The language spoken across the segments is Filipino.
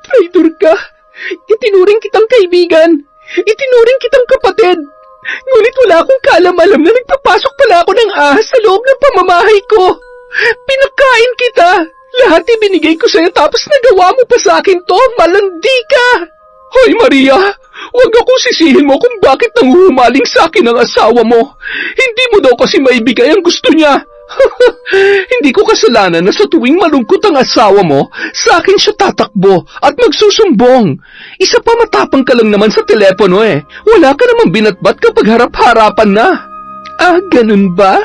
Traitor ka! Itinuring kitang kaibigan! Itinuring kitang kapatid! Ngunit wala akong kaalam-alam na nagpapasok pala ako ng ahas sa loob ng pamamahay ko! Pinakain kita! Lahat ibinigay ko sa'yo tapos nagawa mo pa sa akin to! Malandi ka! Hoy Maria! Huwag akong sisihin mo kung bakit nanguhumaling sa akin ang asawa mo! Hindi mo daw kasi maibigay ang gusto niya! Hindi ko kasalanan na sa tuwing malungkot ang asawa mo, sa akin siya tatakbo at magsusumbong. Isa pa matapang ka lang naman sa telepono eh. Wala ka namang binatbat kapag harap-harapan na. Ah, ganun ba?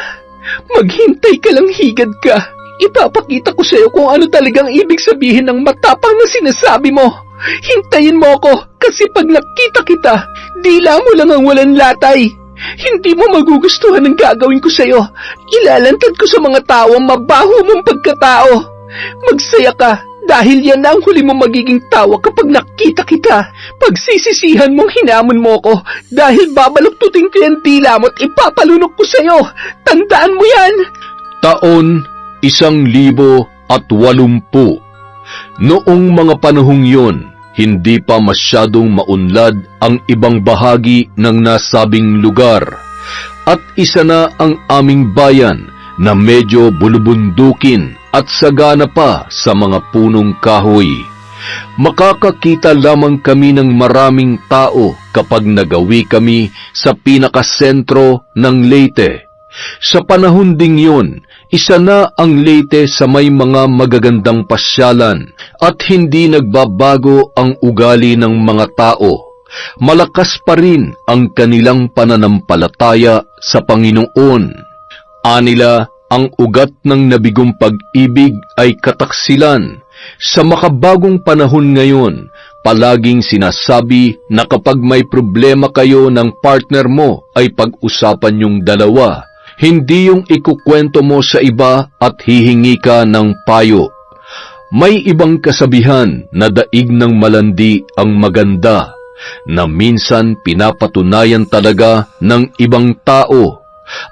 Maghintay ka lang, higad ka. Ipapakita ko sa'yo kung ano talagang ibig sabihin ng matapang na sinasabi mo. Hintayin mo ako kasi pag nakita kita, dila mo lang ang walang latay. Hindi mo magugustuhan ang gagawin ko sa'yo. Ilalantad ko sa mga tao ang mabaho mong pagkatao. Magsaya ka dahil yan na ang huli mong magiging tawa kapag nakita kita. Pagsisisihan mong hinamon mo ko dahil babaluktutin ko yung dila mo at ipapalunok ko sa'yo. Tandaan mo yan. Taon 1,080. Noong mga panahong yon, hindi pa masyadong maunlad ang ibang bahagi ng nasabing lugar at isa na ang aming bayan na medyo bulubundukin at sagana pa sa mga punong kahoy. Makakakita lamang kami ng maraming tao kapag nagawi kami sa pinakasentro ng Leyte. Sa panahon ding yun, isa na ang Leyte sa may mga magagandang pasyalan at hindi nagbabago ang ugali ng mga tao. Malakas pa rin ang kanilang pananampalataya sa Panginoon. Anila, ang ugat ng nabigong pag-ibig ay kataksilan. Sa makabagong panahon ngayon, palaging sinasabi na kapag may problema kayo ng partner mo ay pag-usapan yung dalawa. Hindi yung ikukwento mo sa iba at hihingi ka ng payo. May ibang kasabihan na daig ng malandi ang maganda, na minsan pinapatunayan talaga ng ibang tao.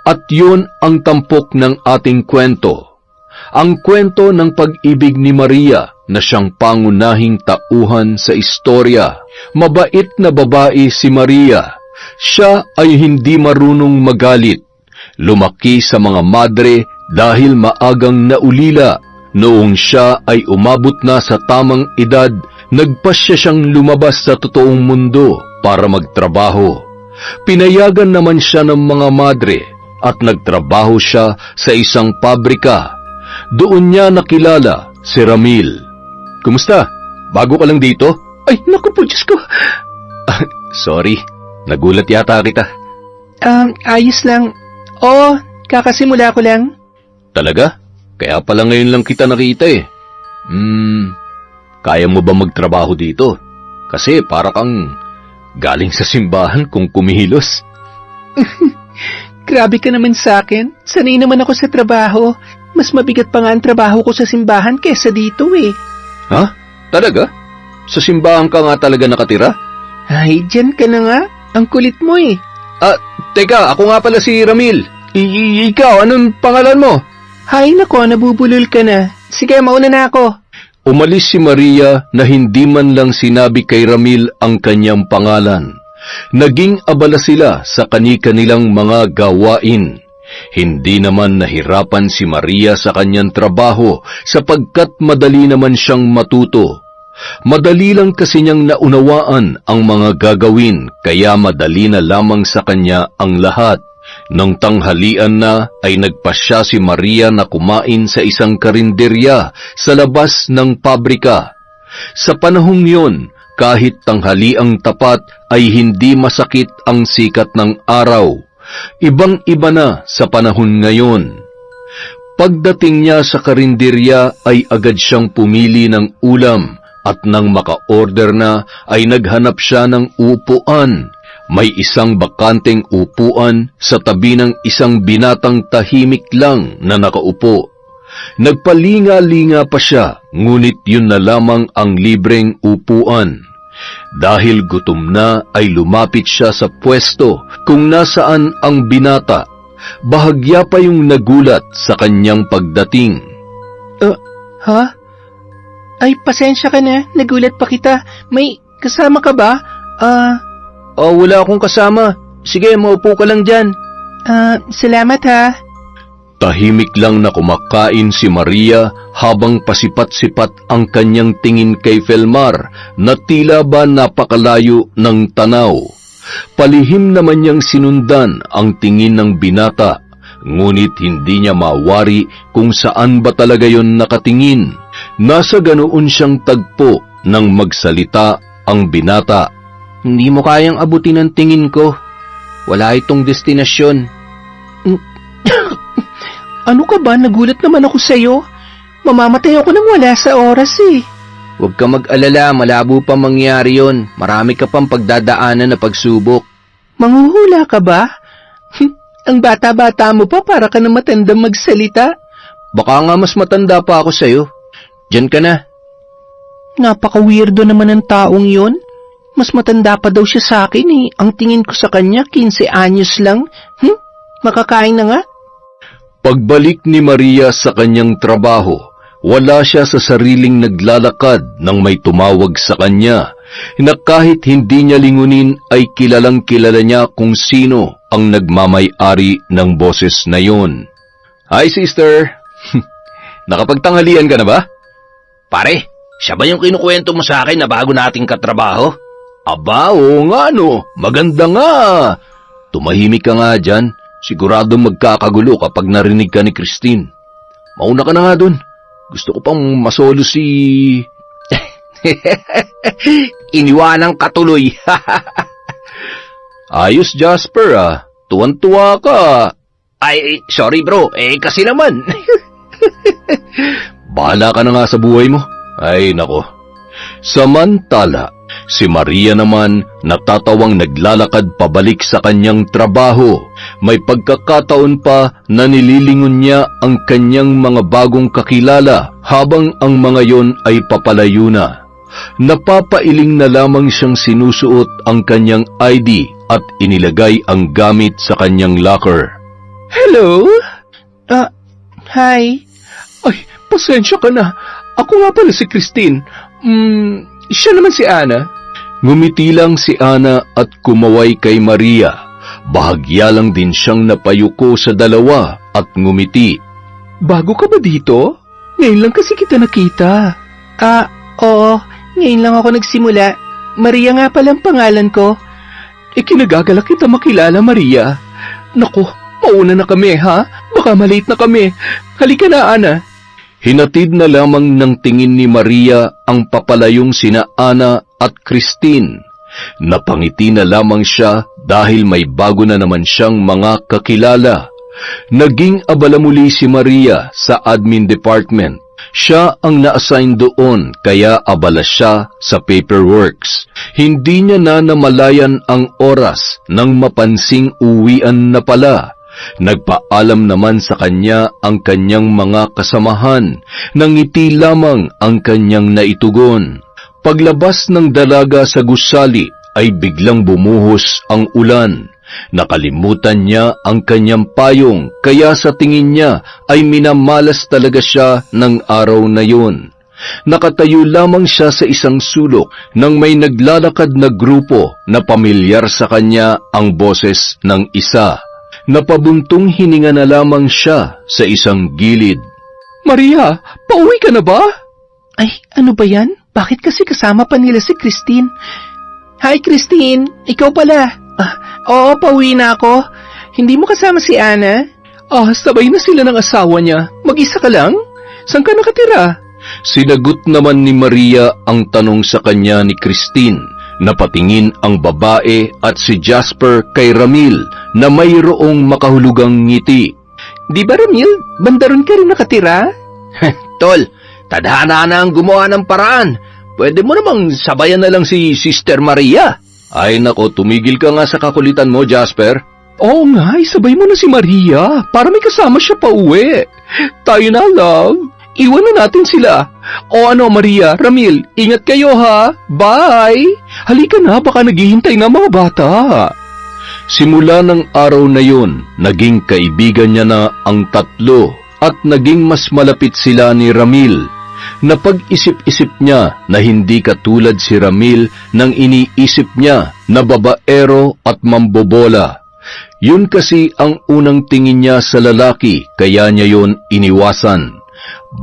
At yun ang tampok ng ating kwento. Ang kwento ng pag-ibig ni Maria na siyang pangunahing tauhan sa istorya. Mabait na babae si Maria. Siya ay hindi marunong magalit. Lumaki sa mga madre dahil maagang naulila. Noong siya ay umabot na sa tamang edad, nagpasya siyang lumabas sa totoong mundo para magtrabaho. Pinayagan naman siya ng mga madre at nagtrabaho siya sa isang pabrika. Doon niya nakilala si Ramil. Kumusta? Bago ka lang dito? Ay, naku po, Diyos ko. Sorry, nagulat yata kita. Ayos lang. Oo, kakasimula ko lang. Talaga? Kaya pala ngayon lang kita nakita eh. Kaya mo ba magtrabaho dito? Kasi para kang galing sa simbahan kung kumilos. Grabe ka naman sa akin. Sanay naman ako sa trabaho. Mas mabigat pa nga ang trabaho ko sa simbahan kesa dito eh. Ha? Talaga? Sa simbahan ka nga talaga nakatira? Ay, dyan ka na nga. Ang kulit mo eh. Teka, ako nga pala si Ramil. Ikaw, anong pangalan mo? Hay nako, nabubulol ka na. Sige, mauna na ako. Umalis si Maria na hindi man lang sinabi kay Ramil ang kanyang pangalan. Naging abala sila sa kani-kanilang mga gawain. Hindi naman nahirapan si Maria sa kanyang trabaho sapagkat madali naman siyang matuto. Madali lang kasi niyang naunawaan ang mga gagawin kaya madali na lamang sa kanya ang lahat. Nang tanghalian na ay nagpasya si Maria na kumain sa isang karinderya sa labas ng pabrika. Sa panahong yon, kahit tanghaliang tapat ay hindi masakit ang sikat ng araw. Ibang-iba na sa panahon ngayon. Pagdating niya sa karinderya ay agad siyang pumili ng ulam at nang maka-order na ay naghanap siya ng upuan. May isang bakanteng upuan sa tabi ng isang binatang tahimik lang na nakaupo. Nagpalinga-linga pa siya, ngunit yun na lamang ang libreng upuan. Dahil gutom na ay lumapit siya sa pwesto kung nasaan ang binata. Bahagya pa yung nagulat sa kanyang pagdating. Ha? Ay, pasensya ka na. Nagulat pa kita. May kasama ka ba? Wala akong kasama. Sige, maupo ka lang dyan. Salamat ha. Tahimik lang na kumakain si Maria habang pasipat-sipat ang kanyang tingin kay Felmar na tila ba napakalayo ng tanaw. Palihim naman niyang sinundan ang tingin ng binata, ngunit hindi niya mawari kung saan ba talaga yon nakatingin. Nasa ganoon siyang tagpo nang magsalita ang binata. Hindi mo kayang abutin ang tingin ko. Wala itong destinasyon. Ano ka ba? Nagulat naman ako sa'yo. Mamamatay ako nang wala sa oras eh. Huwag ka mag-alala, malabo pa mangyari yon. Marami ka pang pagdadaanan na pagsubok. Manghuhula ka ba? Ang bata-bata mo pa, para ka na matandang magsalita. Baka nga mas matanda pa ako sa'yo. Diyan ka na. Napaka-weirdo naman ng taong yon. Mas matanda pa daw siya sa akin eh. Ang tingin ko sa kanya, 15 anyos lang. Makakain na nga. Pagbalik ni Maria sa kanyang trabaho, wala siya sa sariling naglalakad nang may tumawag sa kanya na kahit hindi niya lingunin ay kilalang-kilala niya kung sino ang nagmamay-ari ng boses na yon. Hi sister! Nakapagtanghalian ka na ba? Pare, siya ba yung kinukwento mo sa akin na bago nating katrabaho? Aba, oo nga no. Maganda nga. Tumahimik ka nga dyan. Siguradong magkakagulo kapag narinig ka ni Christine. Mauna ka na nga dun. Gusto ko pang masolo si... Iniwanang katuloy. Ayos, Jasper ah. Tuwan-tuwa ka. Ay, sorry bro. Kasi naman. Bahala ka na nga sa buhay mo. Ay, nako. Samantala, si Maria naman natatawang naglalakad pabalik sa kanyang trabaho. May pagkakataon pa na nililingon niya ang kanyang mga bagong kakilala habang ang mga yon ay papalayo na. Napapailing na lamang siyang sinusuot ang kanyang ID at inilagay ang gamit sa kanyang locker. Hello? Hi. Ay, pasensya ka na. Ako nga pala si Christine. Siya naman si Ana. Ngumiti lang si Ana at kumaway kay Maria. Bahagya lang din siyang napayuko sa dalawa at ngumiti. Bago ka ba dito? Ngayon lang kasi kita nakita. Oo. Ngayon lang ako nagsimula. Maria nga palang pangalan ko. Kinagagalak kita makilala, Maria. Naku, mauna na kami ha? Baka malate na kami. Halika na, Ana. Hinatid na lamang ng tingin ni Maria ang papalayong sina Ana at Christine. Napangiti na lamang siya dahil may bago na naman siyang mga kakilala. Naging abala muli si Maria sa admin department. Siya ang na-assign doon kaya abala siya sa paperworks. Hindi niya na namalayan ang oras nang mapansing uwian na pala. Nagpaalam naman sa kanya ang kanyang mga kasamahan, nangiti lamang ang kanyang naitugon. Paglabas ng dalaga sa gusali ay biglang bumuhos ang ulan. Nakalimutan niya ang kanyang payong kaya sa tingin niya ay minamalas talaga siya ng araw na yun. Nakatayo lamang siya sa isang sulok nang may naglalakad na grupo na pamilyar sa kanya ang boses ng isa. Napabuntong hininga na lamang siya sa isang gilid. Maria, pauwi ka na ba? Ay, ano ba yan? Bakit kasi kasama pa nila si Christine? Hi, Christine. Ikaw pala. Oo, pauwi na ako. Hindi mo kasama si Ana? Sabay na sila ng asawa niya. Mag-isa ka lang? Saan ka nakatira? Sinagot naman ni Maria ang tanong sa kanya ni Christine. Napatingin ang babae at si Jasper kay Ramil na mayroong makahulugang ngiti. Di ba, Ramil? Bandaron ka rin nakatira? Tol, tadhana na ang gumawa ng paraan. Pwede mo namang sabayan na lang si Sister Maria. Ay nako, tumigil ka nga sa kakulitan mo, Jasper. Oo nga, isabay mo na si Maria para may kasama siya pa uwi. Tayo na, love. Iwan na natin sila. O ano, Maria, Ramil, ingat kayo ha. Bye! Halika na, baka naghihintay na mga bata. Simula ng araw na yun, naging kaibigan niya na ang tatlo at naging mas malapit sila ni Ramil. Napag-isip-isip niya na hindi katulad si Ramil nang iniisip niya na babaero at mambobola. Yun kasi ang unang tingin niya sa lalaki, kaya niya yun iniwasan.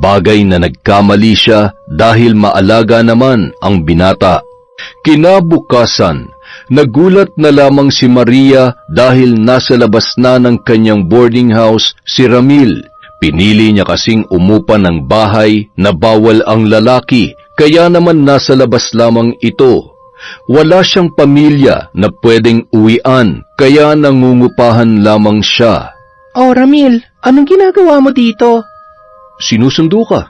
Bagay na nagkamali siya dahil maalaga naman ang binata. Kinabukasan, nagulat na lamang si Maria dahil nasa labas na ng kanyang boarding house si Ramil. Pinili niya kasing umupa ng bahay na bawal ang lalaki, kaya naman nasa labas lamang ito. Wala siyang pamilya na pwedeng uwian, kaya nangungupahan lamang siya. Oh, Ramil, anong ginagawa mo dito? Sinusundo ka.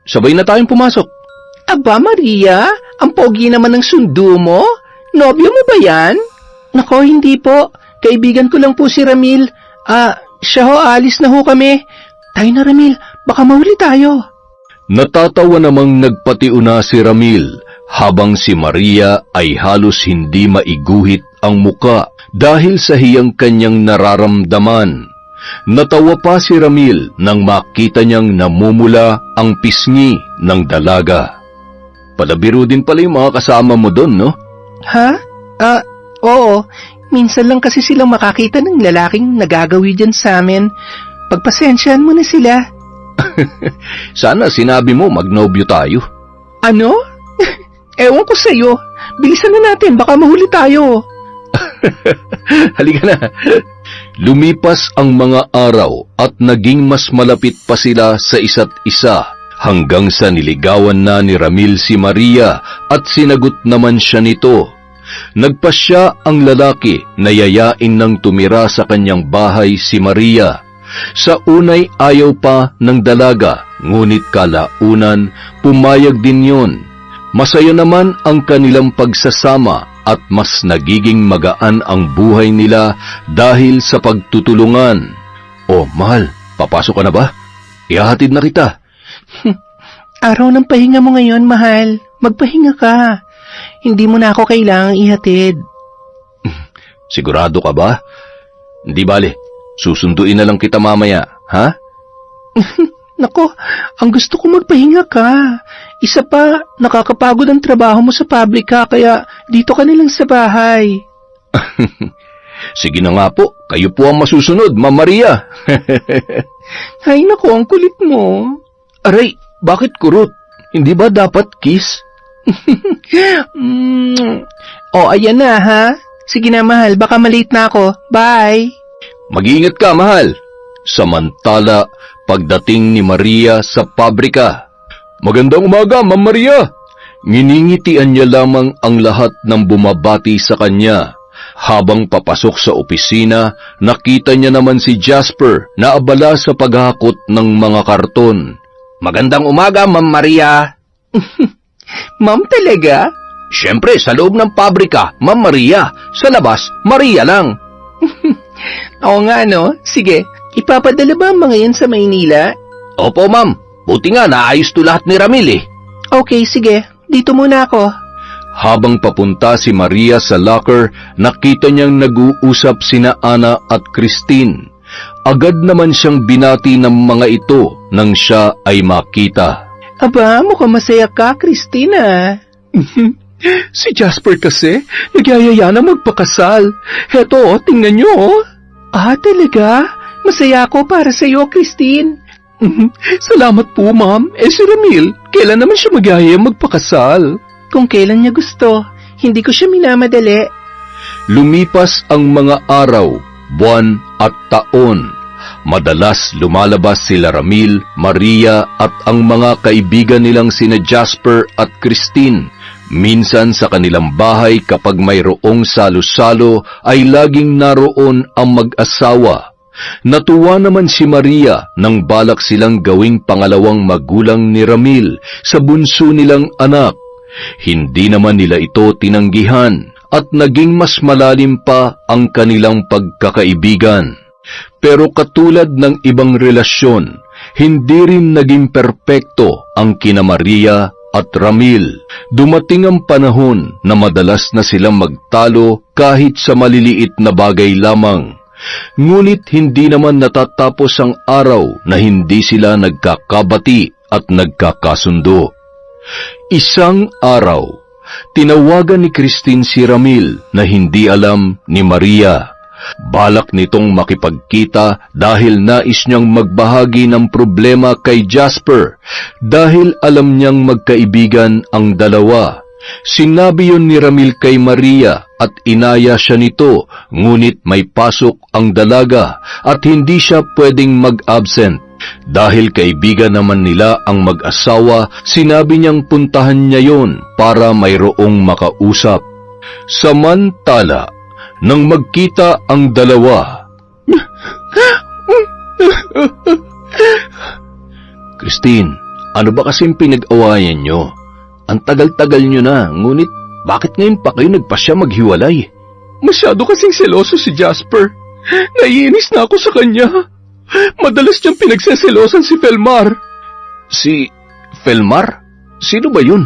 Sabay na tayong pumasok. Aba, Maria, ang pogi naman ng sundo mo? Nobyo mo ba yan? Nako, hindi po. Kaibigan ko lang po si Ramil. Siya ho, alis na ho kami. Tayo na, Ramil. Baka mahuli tayo. Natatawa namang nagpatiuna si Ramil, habang si Maria ay halos hindi maiguhit ang muka dahil sa hiyang kanyang nararamdaman. Natawa pa si Ramil nang makita niyang namumula ang pisngi ng dalaga. Palabiro din pala yung mga kasama mo doon, no? Ha? Oo. Minsan lang kasi silang makakita ng lalaking nagagawi dyan sa amin. Pagpasensyahan mo na sila. Sana sinabi mo magnobyo tayo. Ano? Ewan ko sa'yo. Bilisan na natin, baka mahuli tayo. Halika na. Lumipas ang mga araw at naging mas malapit pa sila sa isa't isa hanggang sa niligawan na ni Ramil si Maria at sinagot naman siya nito. Nagpasya ang lalaki na yayain ng tumira sa kanyang bahay si Maria. Sa unay ayaw pa ng dalaga, ngunit kalaunan pumayag din yon. Masaya naman ang kanilang pagsasama at mas nagiging magaan ang buhay nila dahil sa pagtutulungan. Oh, mahal, papasok ka na ba? Ihahatid na kita. Araw ng pahinga mo ngayon, mahal. Magpahinga ka. Hindi mo na ako kailangang ihatid. Sigurado ka ba? Hindi bale, susunduin na lang kita mamaya, ha? Nako, ang gusto ko magpahinga ka. Isa pa, nakakapagod ang trabaho mo sa pabrika, kaya dito ka nilang sa bahay. Sige na nga po, kayo po ang masusunod, Ma'am Maria. Ay nako, ang kulit mo. Aray, bakit kurot? Hindi ba dapat kiss? Ayan na ha. Sige na, mahal, baka malate na ako. Bye. Mag-iingat ka, mahal. Samantala, pagdating ni Maria sa pabrika, "Magandang umaga, Ma'am Maria." Nginingitian niya lamang ang lahat ng bumabati sa kanya. Habang papasok sa opisina, nakita niya naman si Jasper na abala sa paghakot ng mga karton. Magandang umaga, Ma'am Maria. Ma'am talaga? Siyempre, sa loob ng pabrika, Ma'am Maria. Sa labas, Maria lang. Oo nga, no? Sige, ipapadala ba ang mga yan sa Maynila? Opo, Ma'am. Buti nga, naayos to lahat ni Ramil eh. Okay, sige. Dito muna ako. Habang papunta si Maria sa locker, nakita niyang nag-uusap sina Ana at Christine. Agad naman siyang binati ng mga ito nang siya ay makita. Aba, mukhang masaya ka, Christina. Si Jasper kasi, nagyayaya na magpakasal. Heto, tingnan nyo. Talaga? Masaya ako para sa iyo, Christine. Salamat po, ma'am. Si Ramil, kailan naman siya magyayaya magpakasal? Kung kailan niya gusto, hindi ko siya minamadali. Lumipas ang mga araw, buwan at taon. Madalas lumalabas sila Ramil, Maria at ang mga kaibigan nilang sina Jasper at Christine. Minsan sa kanilang bahay kapag mayroong salo-salo ay laging naroon ang mag-asawa. Natuwa naman si Maria nang balak silang gawing pangalawang magulang ni Ramil sa bunso nilang anak. Hindi naman nila ito tinanggihan at naging mas malalim pa ang kanilang pagkakaibigan. Pero katulad ng ibang relasyon, hindi rin naging perpekto ang kina Maria at Ramil. Dumating ang panahon na madalas na silang magtalo kahit sa maliliit na bagay lamang. Ngunit hindi naman natatapos ang araw na hindi sila nagkakabati at nagkakasundo. Isang araw, tinawagan ni Christine si Ramil na hindi alam ni Maria. Balak nitong makipagkita dahil nais niyang magbahagi ng problema kay Jasper dahil alam niyang magkaibigan ang dalawa. Sinabi yun ni Ramil kay Maria at inaya siya nito, ngunit may pasok ang dalaga at hindi siya pwedeng mag-absent. Dahil kaibigan naman nila ang mag-asawa, sinabi niyang puntahan niya yon para mayroong makausap. Samantala, nang magkita ang dalawa, Christine, ano ba kasing pinag-awayan niyo? Ang tagal-tagal niyo na, ngunit bakit ngayon pa kayo nagpasya maghiwalay? Masyado kasing seloso si Jasper. Naiinis na ako sa kanya. Madalas niyang pinagseselosan si Felmar. Si Felmar? Sino ba yun?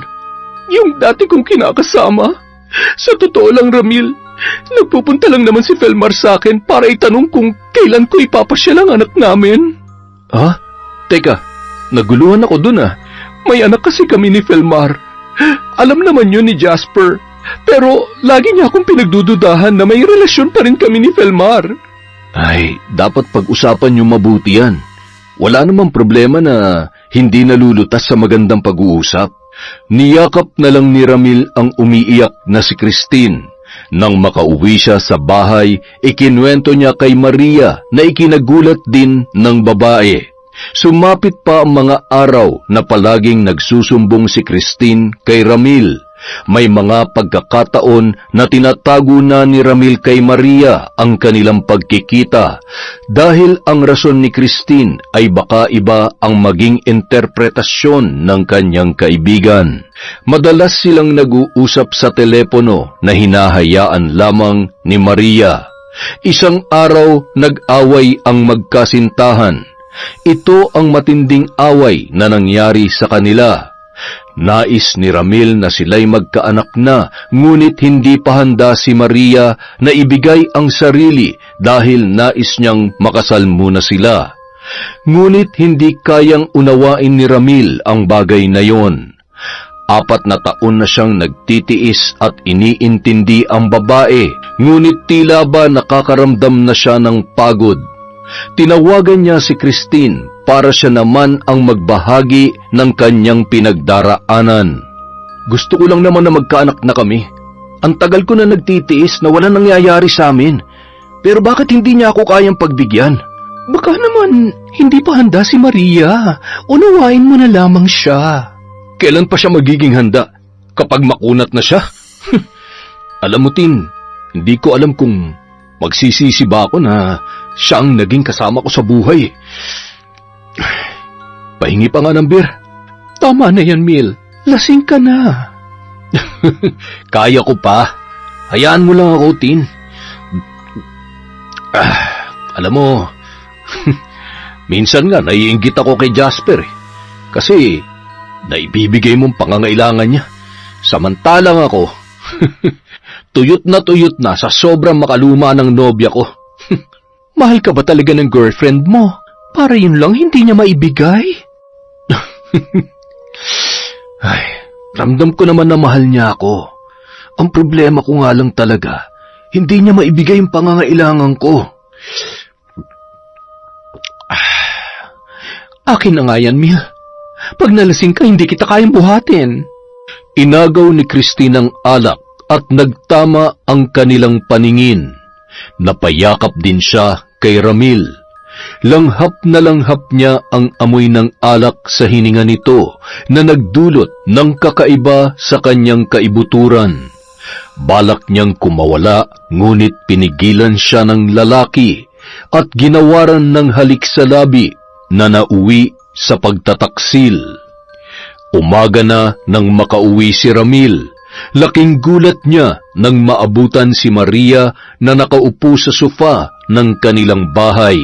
Yung dati kong kinakasama. Sa totoo lang, Ramil, nagpupunta lang naman si Felmar sa akin para itanong kung kailan ko ipapasya ang anak namin. Ha? Teka, naguluhan ako dun ah. May anak kasi kami ni Felmar. Alam naman yun ni Jasper. Pero lagi niya akong pinagdududahan na may relasyon pa rin kami ni Felmar. Ay, dapat pag-usapan niyo mabuti yan. Wala namang problema na hindi nalulutas sa magandang pag-uusap. Niyakap na lang ni Ramil ang umiiyak na si Christine. Nang makauwi siya sa bahay, ikinuwento niya kay Maria na ikinagulat din ng babae. Sumapit pa ang mga araw na palaging nagsusumbong si Christine kay Ramil. May mga pagkakataon na tinatago na ni Ramil kay Maria ang kanilang pagkikita dahil ang rason ni Christine ay baka iba ang maging interpretasyon ng kanyang kaibigan. Madalas silang nag-uusap sa telepono na hinahayaan lamang ni Maria. Isang araw nag-away ang magkasintahan. Ito ang matinding away na nangyari sa kanila. Nais ni Ramil na sila'y magkaanak na, ngunit hindi pa handa si Maria na ibigay ang sarili dahil nais niyang makasal muna sila. Ngunit hindi kayang unawain ni Ramil ang bagay na yon. 4 na taon na siyang nagtitiis at iniintindi ang babae, ngunit tila ba nakakaramdam na siya ng pagod. Tinawagan niya si Christine para siya naman ang magbahagi ng kanyang pinagdaraanan. Gusto ko lang naman na magkaanak na kami. Ang tagal ko na nagtitiis na wala nangyayari sa amin. Pero bakit hindi niya ako kayang pagbigyan? Baka naman hindi pa handa si Maria. Unawain mo na lamang siya. Kailan pa siya magiging handa? Kapag makunat na siya? Alam mo, Tin, hindi ko alam kung magsisisi ba ako na siya ang naging kasama ko sa buhay. Pahingi pa nga ng beer. Tama na yan, Mil. Lasing ka na. Kaya ko pa. Hayaan mo lang ako, Tin. Alam mo, minsan nga naiinggit ako kay Jasper kasi naibibigay mong pangangailangan niya. Samantalang ako, tuyot na sa sobrang makaluma ng nobya ko. Mahal ka ba talaga ng girlfriend mo? Para yun lang hindi niya maibigay? Ay, ramdam ko naman na mahal niya ako. Ang problema ko nga lang talaga, hindi niya maibigay yung pangangailangan ko. Akin na nga yan, Mil. Pag nalasing ka, hindi kita kayang buhatin. Inagaw ni Christine ang alak at nagtama ang kanilang paningin. Napayakap din siya kay Ramil. Langhap na langhap niya ang amoy ng alak sa hininga nito na nagdulot ng kakaiba sa kanyang kaibuturan. Balak niyang kumawala, ngunit pinigilan siya ng lalaki at ginawaran ng halik sa labi na nauwi sa pagtataksil. Umaga na nang makauwi si Ramil. Laking gulat niya nang maabutan si Maria na nakaupo sa sofa ng kanilang bahay.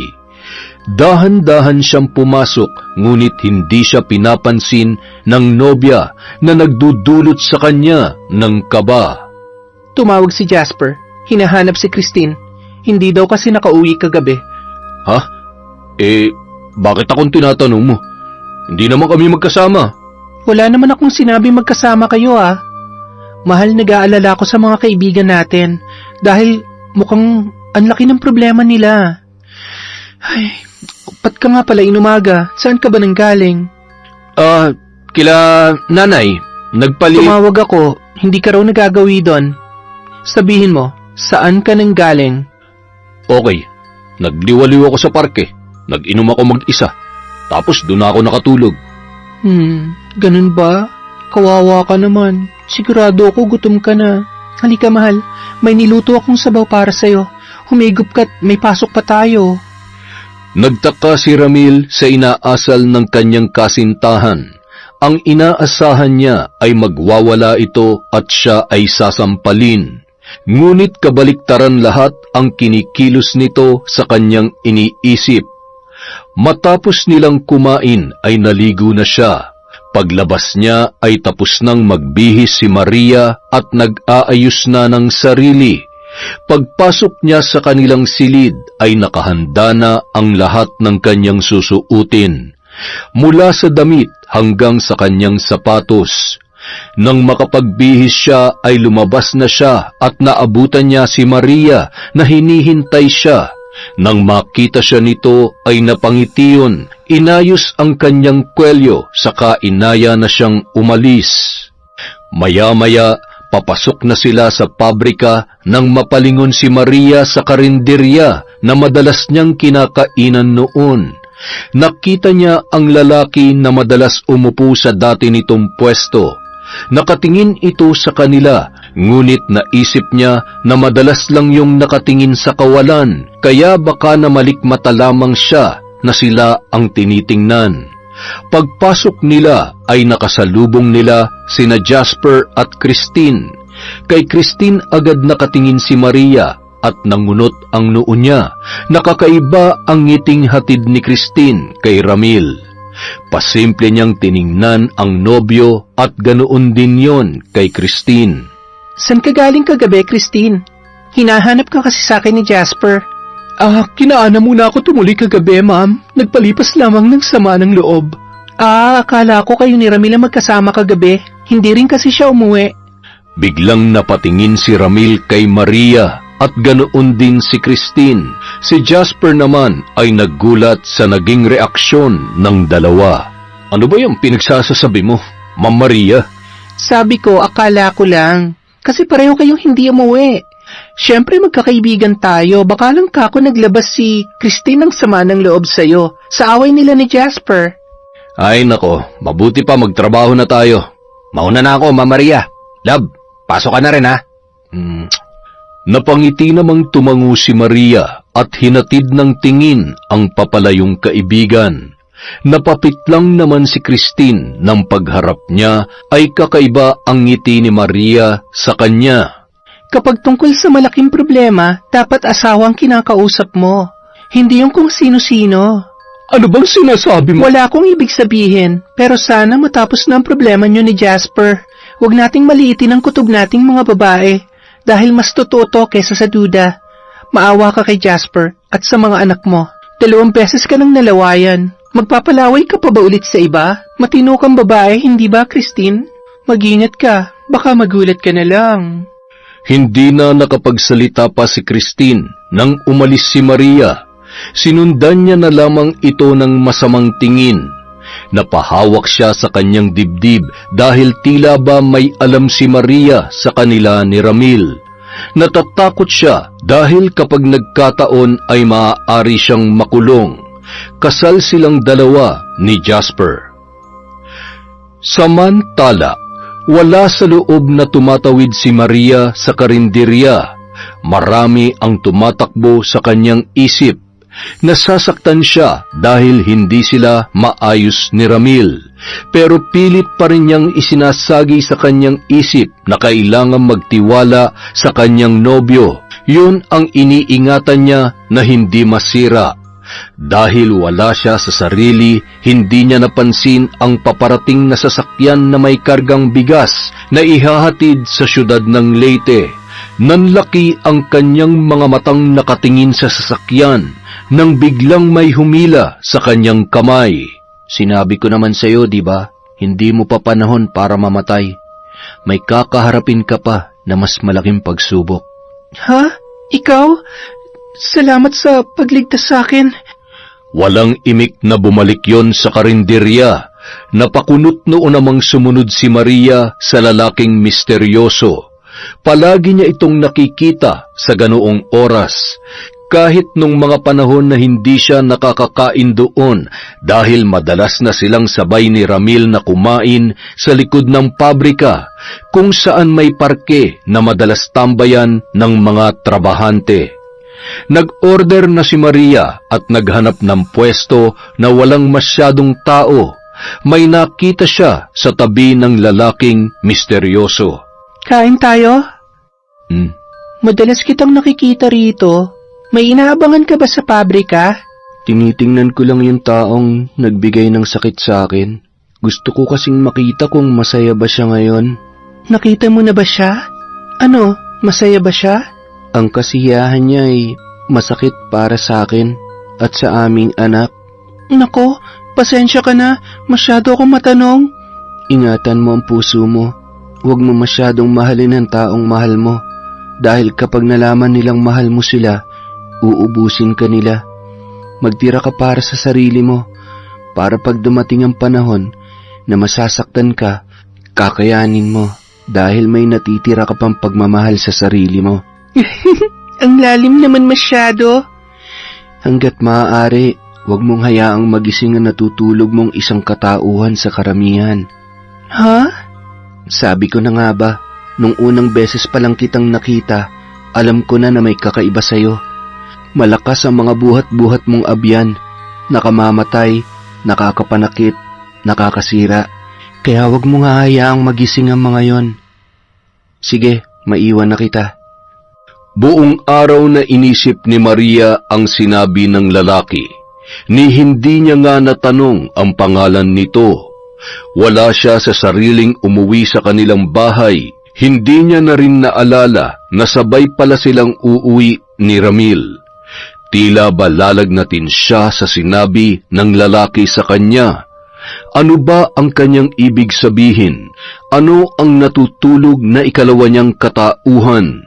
Dahan-dahan siyang pumasok, ngunit hindi siya pinapansin ng nobya na nagdudulot sa kanya ng kaba. Tumawag si Jasper. Hinahanap si Christine. Hindi daw kasi nakauwi kagabi. Ha? Bakit akong tinatanong mo? Hindi naman kami magkasama. Wala naman akong sinabi magkasama kayo Mahal, nag-aalala ko sa mga kaibigan natin dahil mukhang ang laki ng problema nila. Ay, ba't ka nga pala inumaga? Saan ka ba nanggaling? Kila nanay, Tumawag ako, hindi ka raw nagagawi doon. Sabihin mo, saan ka nanggaling? Okay, nagliwaliw ako sa parke. Nag-inom ako mag-isa. Tapos doon ako nakatulog. Ganun ba? Kawawa ka naman. Sigurado ako gutom ka na. Halika mahal, may niluto akong sabaw para sa'yo. Humigop ka't may pasok pa tayo. Nagtaka si Ramil sa inaasal ng kanyang kasintahan. Ang inaasahan niya ay magwawala ito at siya ay sasampalin. Ngunit kabaliktaran lahat ang kinikilos nito sa kanyang iniisip. Matapos nilang kumain ay naligo na siya. Paglabas niya ay tapos nang magbihis si Maria at nag-aayos na ng sarili. Pagpasok niya sa kanilang silid ay nakahanda na ang lahat ng kanyang susuutin, mula sa damit hanggang sa kanyang sapatos. Nang makapagbihis siya ay lumabas na siya at naabutan niya si Maria na hinihintay siya. Nang makita siya nito ay napangitiyon, inayos ang kanyang kwelyo saka inaya na siyang umalis. Maya-maya, papasok na sila sa pabrika nang mapalingon si Maria sa karinderya na madalas niyang kinakainan noon. Nakita niya ang lalaki na madalas umupo sa dati nitong pwesto. Nakatingin ito sa kanila, ngunit naisip niya na madalas lang yung nakatingin sa kawalan, kaya baka namalikmata lamang siya na sila ang tinitingnan. Pagpasok nila ay nakasalubong nila sina Jasper at Christine. Kay Christine agad nakatingin si Maria at nangunot ang noo niya. Nakakaiba ang ngiting hatid ni Christine kay Ramil. Pasimple niyang tiningnan ang nobyo at ganoon din yon kay Christine. San ka galing kagabi, Christine? Hinahanap ka kasi sa akin ni Jasper. Kinaana muna ako tumuli kagabi, ma'am. Nagpalipas lamang ng sama ng loob. Akala ko kayo ni Ramil ang magkasama kagabi. Hindi rin kasi siya umuwi. Biglang napatingin si Ramil kay Maria at ganoon din si Christine. Si Jasper naman ay naggulat sa naging reaksyon ng dalawa. Ano ba yung pinagsasasabi mo, Ma'am Maria? Sabi ko, akala ko lang. Kasi pareho kayong hindi umuwi. Siyempre magkakaibigan tayo. Baka lang kako naglabas si Christine ng sama ng loob sa'yo sa away nila ni Jasper. Ay nako, mabuti pa magtrabaho na tayo. Mauna na ako, Ma'am Maria. Love, pasok ka na rin ha. Napangiti namang tumango si Maria at hinatid ng tingin ang papalayong kaibigan. Napapit lang naman si Christine nang pagharap niya ay kakaiba ang ngiti ni Maria sa kanya. Kapag tungkol sa malaking problema, dapat asawang kinakausap mo. Hindi yung kung sino-sino. Ano bang sinasabi mo? Wala akong ibig sabihin, pero sana matapos na ang problema niyo ni Jasper. Huwag nating maliitin ang kutob nating mga babae. Dahil mas totoo to kesa sa duda. Maawa ka kay Jasper at sa mga anak mo. 2 beses ka nang nalawayan. Magpapalaway ka pa ba ulit sa iba? Matino kang babae, hindi ba, Christine? Mag-ingat ka, baka magulat ka na lang. Hindi na nakapagsalita pa si Christine nang umalis si Maria. Sinundan niya na lamang ito ng masamang tingin. Napahawak siya sa kanyang dibdib dahil tila ba may alam si Maria sa kanila ni Ramil. Natatakot siya dahil kapag nagkataon ay maaari siyang makulong. Kasal silang dalawa ni Jasper. Samantala, wala sa loob na tumatawid si Maria sa karinderya. Marami ang tumatakbo sa kanyang isip. Nasasaktan siya dahil hindi sila maayos ni Ramil, pero pilit pa rin niyang isinasagi sa kanyang isip na kailangan magtiwala sa kanyang nobyo. Yun ang iniingatan niya na hindi masira. Dahil wala siya sa sarili, hindi niya napansin ang paparating na sasakyan na may kargang bigas na ihahatid sa syudad ng Leyte. Nanlaki ang kanyang mga matang nakatingin sa sasakyan nang biglang may humila sa kanyang kamay. Sinabi ko naman sa'yo, di ba? Hindi mo pa panahon para mamatay. May kakaharapin ka pa na mas malaking pagsubok. Ha? Ikaw? Salamat sa pagligtas sa akin. Walang imik na bumalik yon sa karinderya. Napakunot noon namang sumunod si Maria sa lalaking misteryoso. Palagi niya itong nakikita sa ganoong oras, kahit nung mga panahon na hindi siya nakakakain doon dahil madalas na silang sabay ni Ramil na kumain sa likod ng pabrika kung saan may parke na madalas tambayan ng mga trabahante. Nag-order na si Maria at naghanap ng pwesto na walang masyadong tao. May nakita siya sa tabi ng lalaking misteryoso. Kain tayo? Madalas kitang nakikita rito. May inaabangan ka ba sa pabrika? Tinitingnan ko lang yung taong nagbigay ng sakit sa akin. Gusto ko kasing makita kung masaya ba siya ngayon. Nakita mo na ba siya? Ano, masaya ba siya? Ang kasiyahan niya ay masakit para sa akin at sa aming anak. Nako, pasensya ka na. Masyado akong matanong. Ingatan mo ang puso mo. Huwag mo masyadong mahalin ang taong mahal mo. Dahil kapag nalaman nilang mahal mo sila, uubusin ka nila. Magtira ka para sa sarili mo, para pag dumating ang panahon na masasaktan ka, kakayanin mo dahil may natitira ka pang pagmamahal sa sarili mo. Ang lalim naman masyado. Hanggat maaari, huwag mong hayaang magising ang natutulog mong isang katauhan sa karamihan. Ha? Sabi ko na nga ba, nung unang beses pa lang kitang nakita, alam ko na may kakaiba sa'yo. Malakas ang mga buhat-buhat mong abyan, nakamamatay, nakakapanakit, nakakasira. Kaya wag mo nga hayaang magising ang mga yon. Sige, maiwan na kita. Buong araw na inisip ni Maria ang sinabi ng lalaki, ni hindi niya nga natanong ang pangalan nito. Wala siya sa sariling umuwi sa kanilang bahay. Hindi niya na rin naalala na sabay pala silang uuwi ni Ramil. Tila ba lalagnatin siya sa sinabi ng lalaki sa kanya. Ano ba ang kanyang ibig sabihin? Ano ang natutulog na ikalawa niyang katauhan?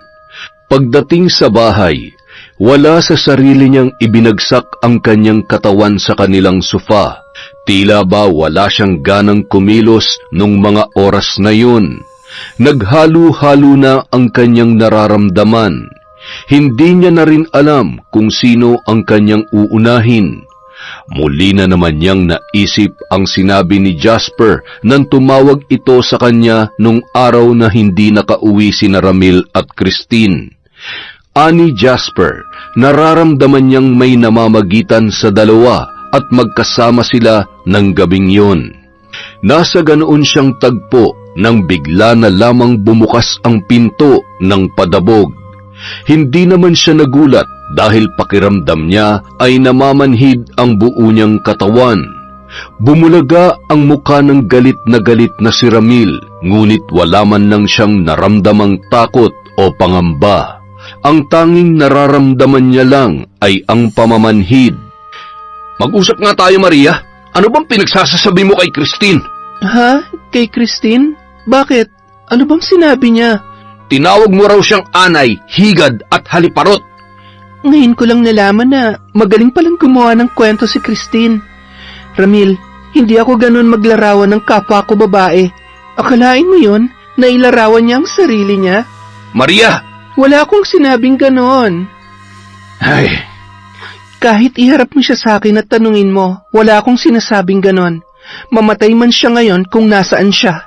Pagdating sa bahay, wala sa sarili niyang ibinagsak ang kanyang katawan sa kanilang sofa. Tila ba wala siyang ganang kumilos nung mga oras na yun. Naghalo-halo na ang kanyang nararamdaman. Hindi niya na rin alam kung sino ang kanyang uunahin. Muli na naman niyang naisip ang sinabi ni Jasper nang tumawag ito sa kanya nung araw na hindi nakauwi sina Ramil at Christine. Ani Jasper, nararamdaman niyang may namamagitan sa dalawa at magkasama sila ng gabing yon. Nasa ganoon siyang tagpo nang bigla na lamang bumukas ang pinto ng padabog. Hindi naman siya nagulat dahil pakiramdam niya ay namamanhid ang buo niyang katawan. Bumulaga ang mukha ng galit na si Ramil, ngunit wala man lang siyang naramdamang takot o pangamba. Ang tanging nararamdaman niya lang ay ang pamamanhid. Mag-usap nga tayo, Maria. Ano bang pinagsasasabi mo kay Christine? Ha? Kay Christine? Bakit? Ano bang sinabi niya? Tinawag mo raw siyang anay, higad at haliparot. Ngayon ko lang nalaman na magaling palang gumawa ng kwento si Christine. Ramil, hindi ako ganun maglarawan ng kapwa ko babae. Akalain mo yun na ilarawan niya ang sarili niya? Maria! Wala akong sinabing ganon. Ay... Kahit iharap mo siya sa akin at tanungin mo, wala akong sinasabing ganon. Mamatay man siya ngayon kung nasaan siya.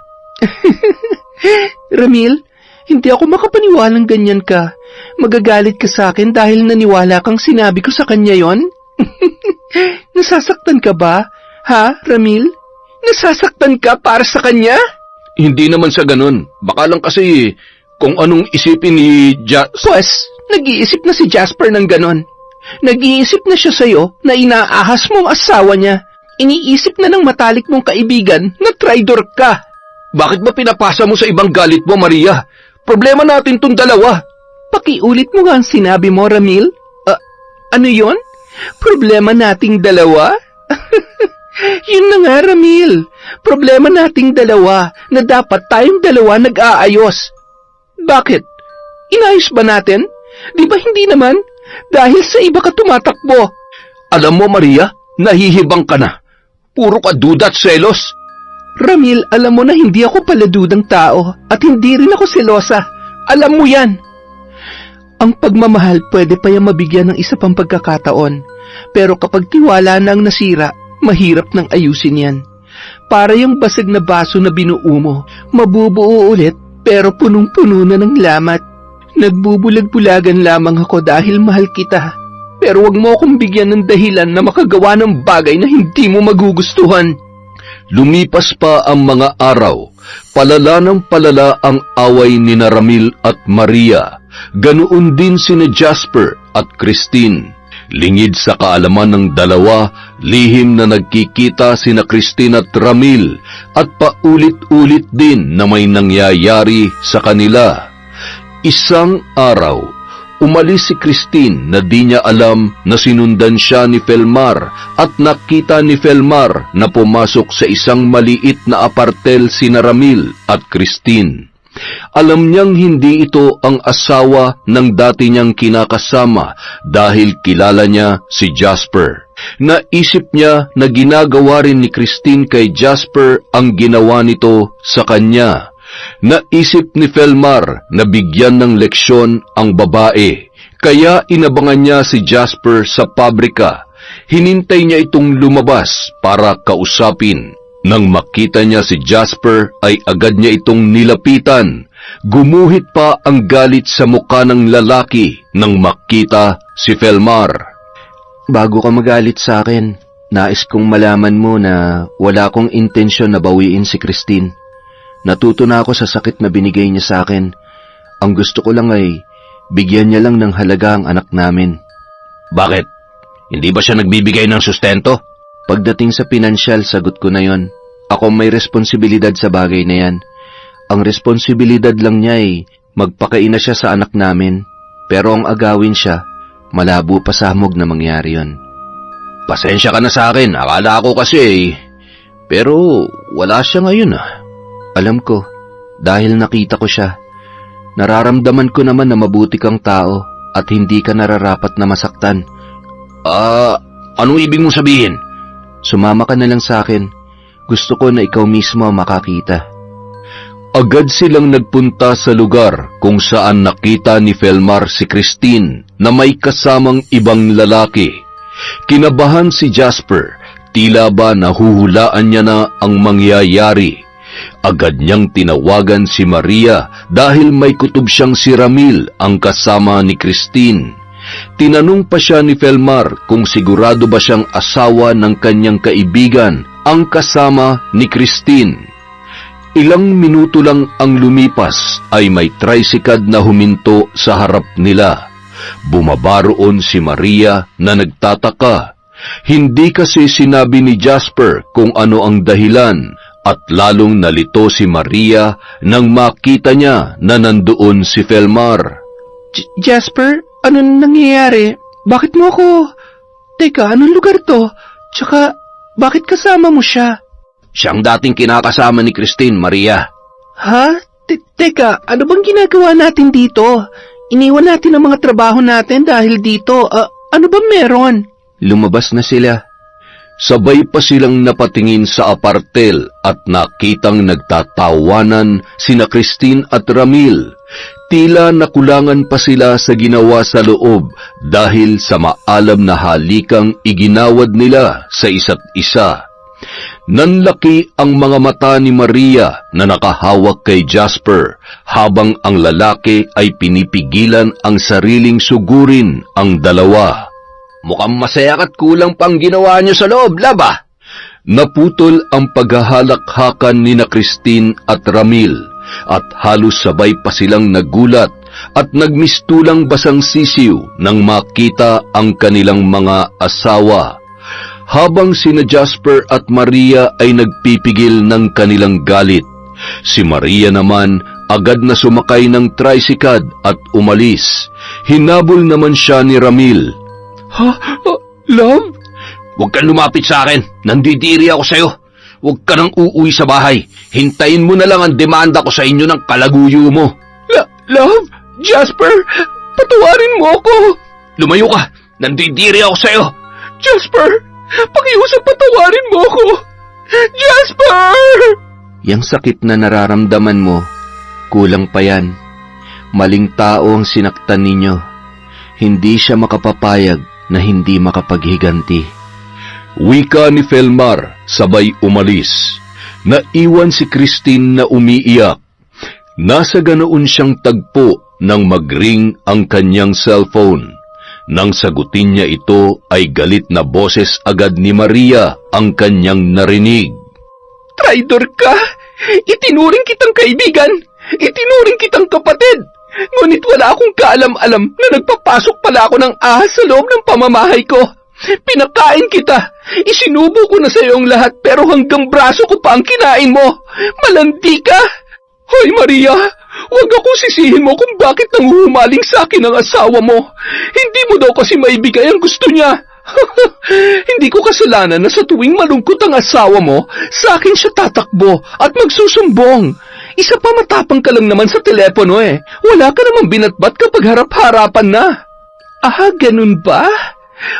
Ramil, hindi ako makapaniwalang ganyan ka. Magagalit ka sa akin dahil naniwala kang sinabi ko sa kanya yon? Nasasaktan ka ba? Ha, Ramil? Nasasaktan ka para sa kanya? Hindi naman sa ganun. Baka lang kasi kung anong isipin ni Pues, nag-iisip na si Jasper ng ganon. Nag-iisip na siya sa'yo na inaahas mo ang asawa niya. Iniisip na ng matalik mong kaibigan na traidor ka. Bakit ba pinapasa mo sa ibang galit mo, Maria? Problema natin tong dalawa. Pakiulit mo nga ang sinabi mo, Ramil. Ano yon? Problema nating dalawa? Yun na nga, Ramil. Problema nating dalawa na dapat tayong dalawa nag-aayos. Bakit? Inayos ba natin? Di ba hindi naman? Dahil sa iba ka tumatakbo. Alam mo, Maria, nahihibang ka na. Puro ka duda at selos. Ramil, alam mo na hindi ako paladudang tao at hindi rin ako selosa. Alam mo yan. Ang pagmamahal pwede pa yung mabigyan ng isa pang pagkakataon. Pero kapag tiwala na ang nasira, mahirap nang ayusin yan. Para yung basag na baso na binuo mo, mabubuo ulit pero punong-puno na ng lamat. Nagbubulag-bulagan lamang ako dahil mahal kita. Pero wag mo akong bigyan ng dahilan na makagawa ng bagay na hindi mo magugustuhan. Lumipas pa ang mga araw. Palala ng palala ang away ni Ramil at Maria. Ganoon din sina Jasper at Christine. Lingid sa kaalaman ng dalawa, lihim na nagkikita sina Christine at Ramil at paulit-ulit din na may nangyayari sa kanila. Isang araw, umalis si Christine na di niya alam na sinundan siya ni Felmar at nakita ni Felmar na pumasok sa isang maliit na apartel sina Ramil at Christine. Alam niyang hindi ito ang asawa ng dati niyang kinakasama dahil kilala niya si Jasper. Naisip niya na ginagawa rin ni Christine kay Jasper ang ginawa nito sa kanya. Naisip ni Felmar na bigyan ng leksyon ang babae, kaya inabangan niya si Jasper sa pabrika. Hinintay niya itong lumabas para kausapin. Nang makita niya si Jasper ay agad niya itong nilapitan. Gumuhit pa ang galit sa mukha ng lalaki nang makita si Felmar. Bago ka magalit sa akin, nais kong malaman mo na wala akong intensyon na bawiin si Christine. Natuto na ako sa sakit na binigay niya sa akin. Ang gusto ko lang ay bigyan niya lang ng halaga ang anak namin. Bakit? Hindi ba siya nagbibigay ng sustento? Pagdating sa pinansyal, sagot ko na yon. Ako may responsibilidad sa bagay na yan. Ang responsibilidad lang niya ay magpakaina siya sa anak namin. Pero ang agawin siya, malabo pa sa hamog na mangyari yon. Pasensya ka na sa akin, akala ko kasi pero wala siya ngayon Alam ko, dahil nakita ko siya. Nararamdaman ko naman na mabuti kang tao at hindi ka nararapat na masaktan. Anong ibig mong sabihin? Sumama ka na lang sa akin. Gusto ko na ikaw mismo makakita. Agad silang nagpunta sa lugar kung saan nakita ni Felmar si Christine na may kasamang ibang lalaki. Kinabahan si Jasper, tila ba nahuhulaan niya na ang mangyayari. Agad niyang tinawagan si Maria dahil may kutob siyang si Ramil ang kasama ni Christine. Tinanong pa siya ni Felmar kung sigurado ba siyang asawa ng kanyang kaibigan ang kasama ni Christine. Ilang minuto lang ang lumipas ay may tricycad na huminto sa harap nila. Bumaba roon si Maria na nagtataka. Hindi kasi sinabi ni Jasper kung ano ang dahilan at lalong nalito si Maria nang makita niya na nandoon si Felmar. Jasper, anong nangyayari? Bakit mo ako? Teka, anong lugar to? Tsaka, bakit kasama mo siya? Siyang dating kinakasama ni Christine, Maria. Ha? Teka, ano bang ginagawa natin dito? Iniwan natin ang mga trabaho natin dahil dito. Ano ba meron? Lumabas na sila. Sabay pa silang napatingin sa apartel at nakitang nagtatawanan sina Christine at Ramil. Tila nakulangan pa sila sa ginawa sa loob dahil sa maalam na halikang iginawad nila sa isa't isa. Nanlaki ang mga mata ni Maria na nakahawak kay Jasper habang ang lalaki ay pinipigilan ang sariling sugurin ang dalawa. Mukhang masaya at kulang pang ginawa niyo sa loob, laba! Naputol ang paghahalakhakan ni na Christine at Ramil at halos sabay pa silang nagulat at nagmistulang basang sisiw nang makita ang kanilang mga asawa. Habang sina Jasper at Maria ay nagpipigil ng kanilang galit, si Maria naman agad na sumakay ng tricycad at umalis. Hinabol naman siya ni Ramil. Love? Huwag kang lumapit sa akin. Nandidiri ako sa'yo. Huwag ka nang uuwi sa bahay. Hintayin mo na lang ang demanda ko sa inyo ng kalaguyo mo. Love? Jasper? Patawarin mo ako. Lumayo ka. Nandidiri ako sa'yo. Jasper, pakiusap patawarin mo ako. Jasper! Yang sakit na nararamdaman mo, kulang pa yan. Maling tao ang sinaktan ninyo. Hindi siya makapapayag na hindi makapaghiganti. Wika ni Felmar, sabay umalis. Naiwan si Christine na umiiyak. Nasa ganoon siyang tagpo nang magring ang kanyang cellphone. Nang sagutin niya ito ay galit na boses agad ni Maria ang kanyang narinig. Traidor ka! Itinuring kitang kaibigan! Itinuring kitang kapatid! Ngunit wala akong kaalam-alam na nagpapasok pala ako ng ahas sa loob ng pamamahay ko. Pinakain kita! Isinubo ko na sa iyo ang lahat pero hanggang braso ko pa ang kinain mo! Malandi ka! Hoy Maria! Huwag akong sisihin mo kung bakit nanghumaling sa akin ang asawa mo. Hindi mo daw kasi maibigay ang gusto niya. Hindi ko kasalanan na sa tuwing malungkot ang asawa mo, sa akin siya tatakbo at magsusumbong. Isa pa matapang ka lang naman sa telepono eh. Wala ka namang binatbat kapag harap-harapan na. Ganun ba?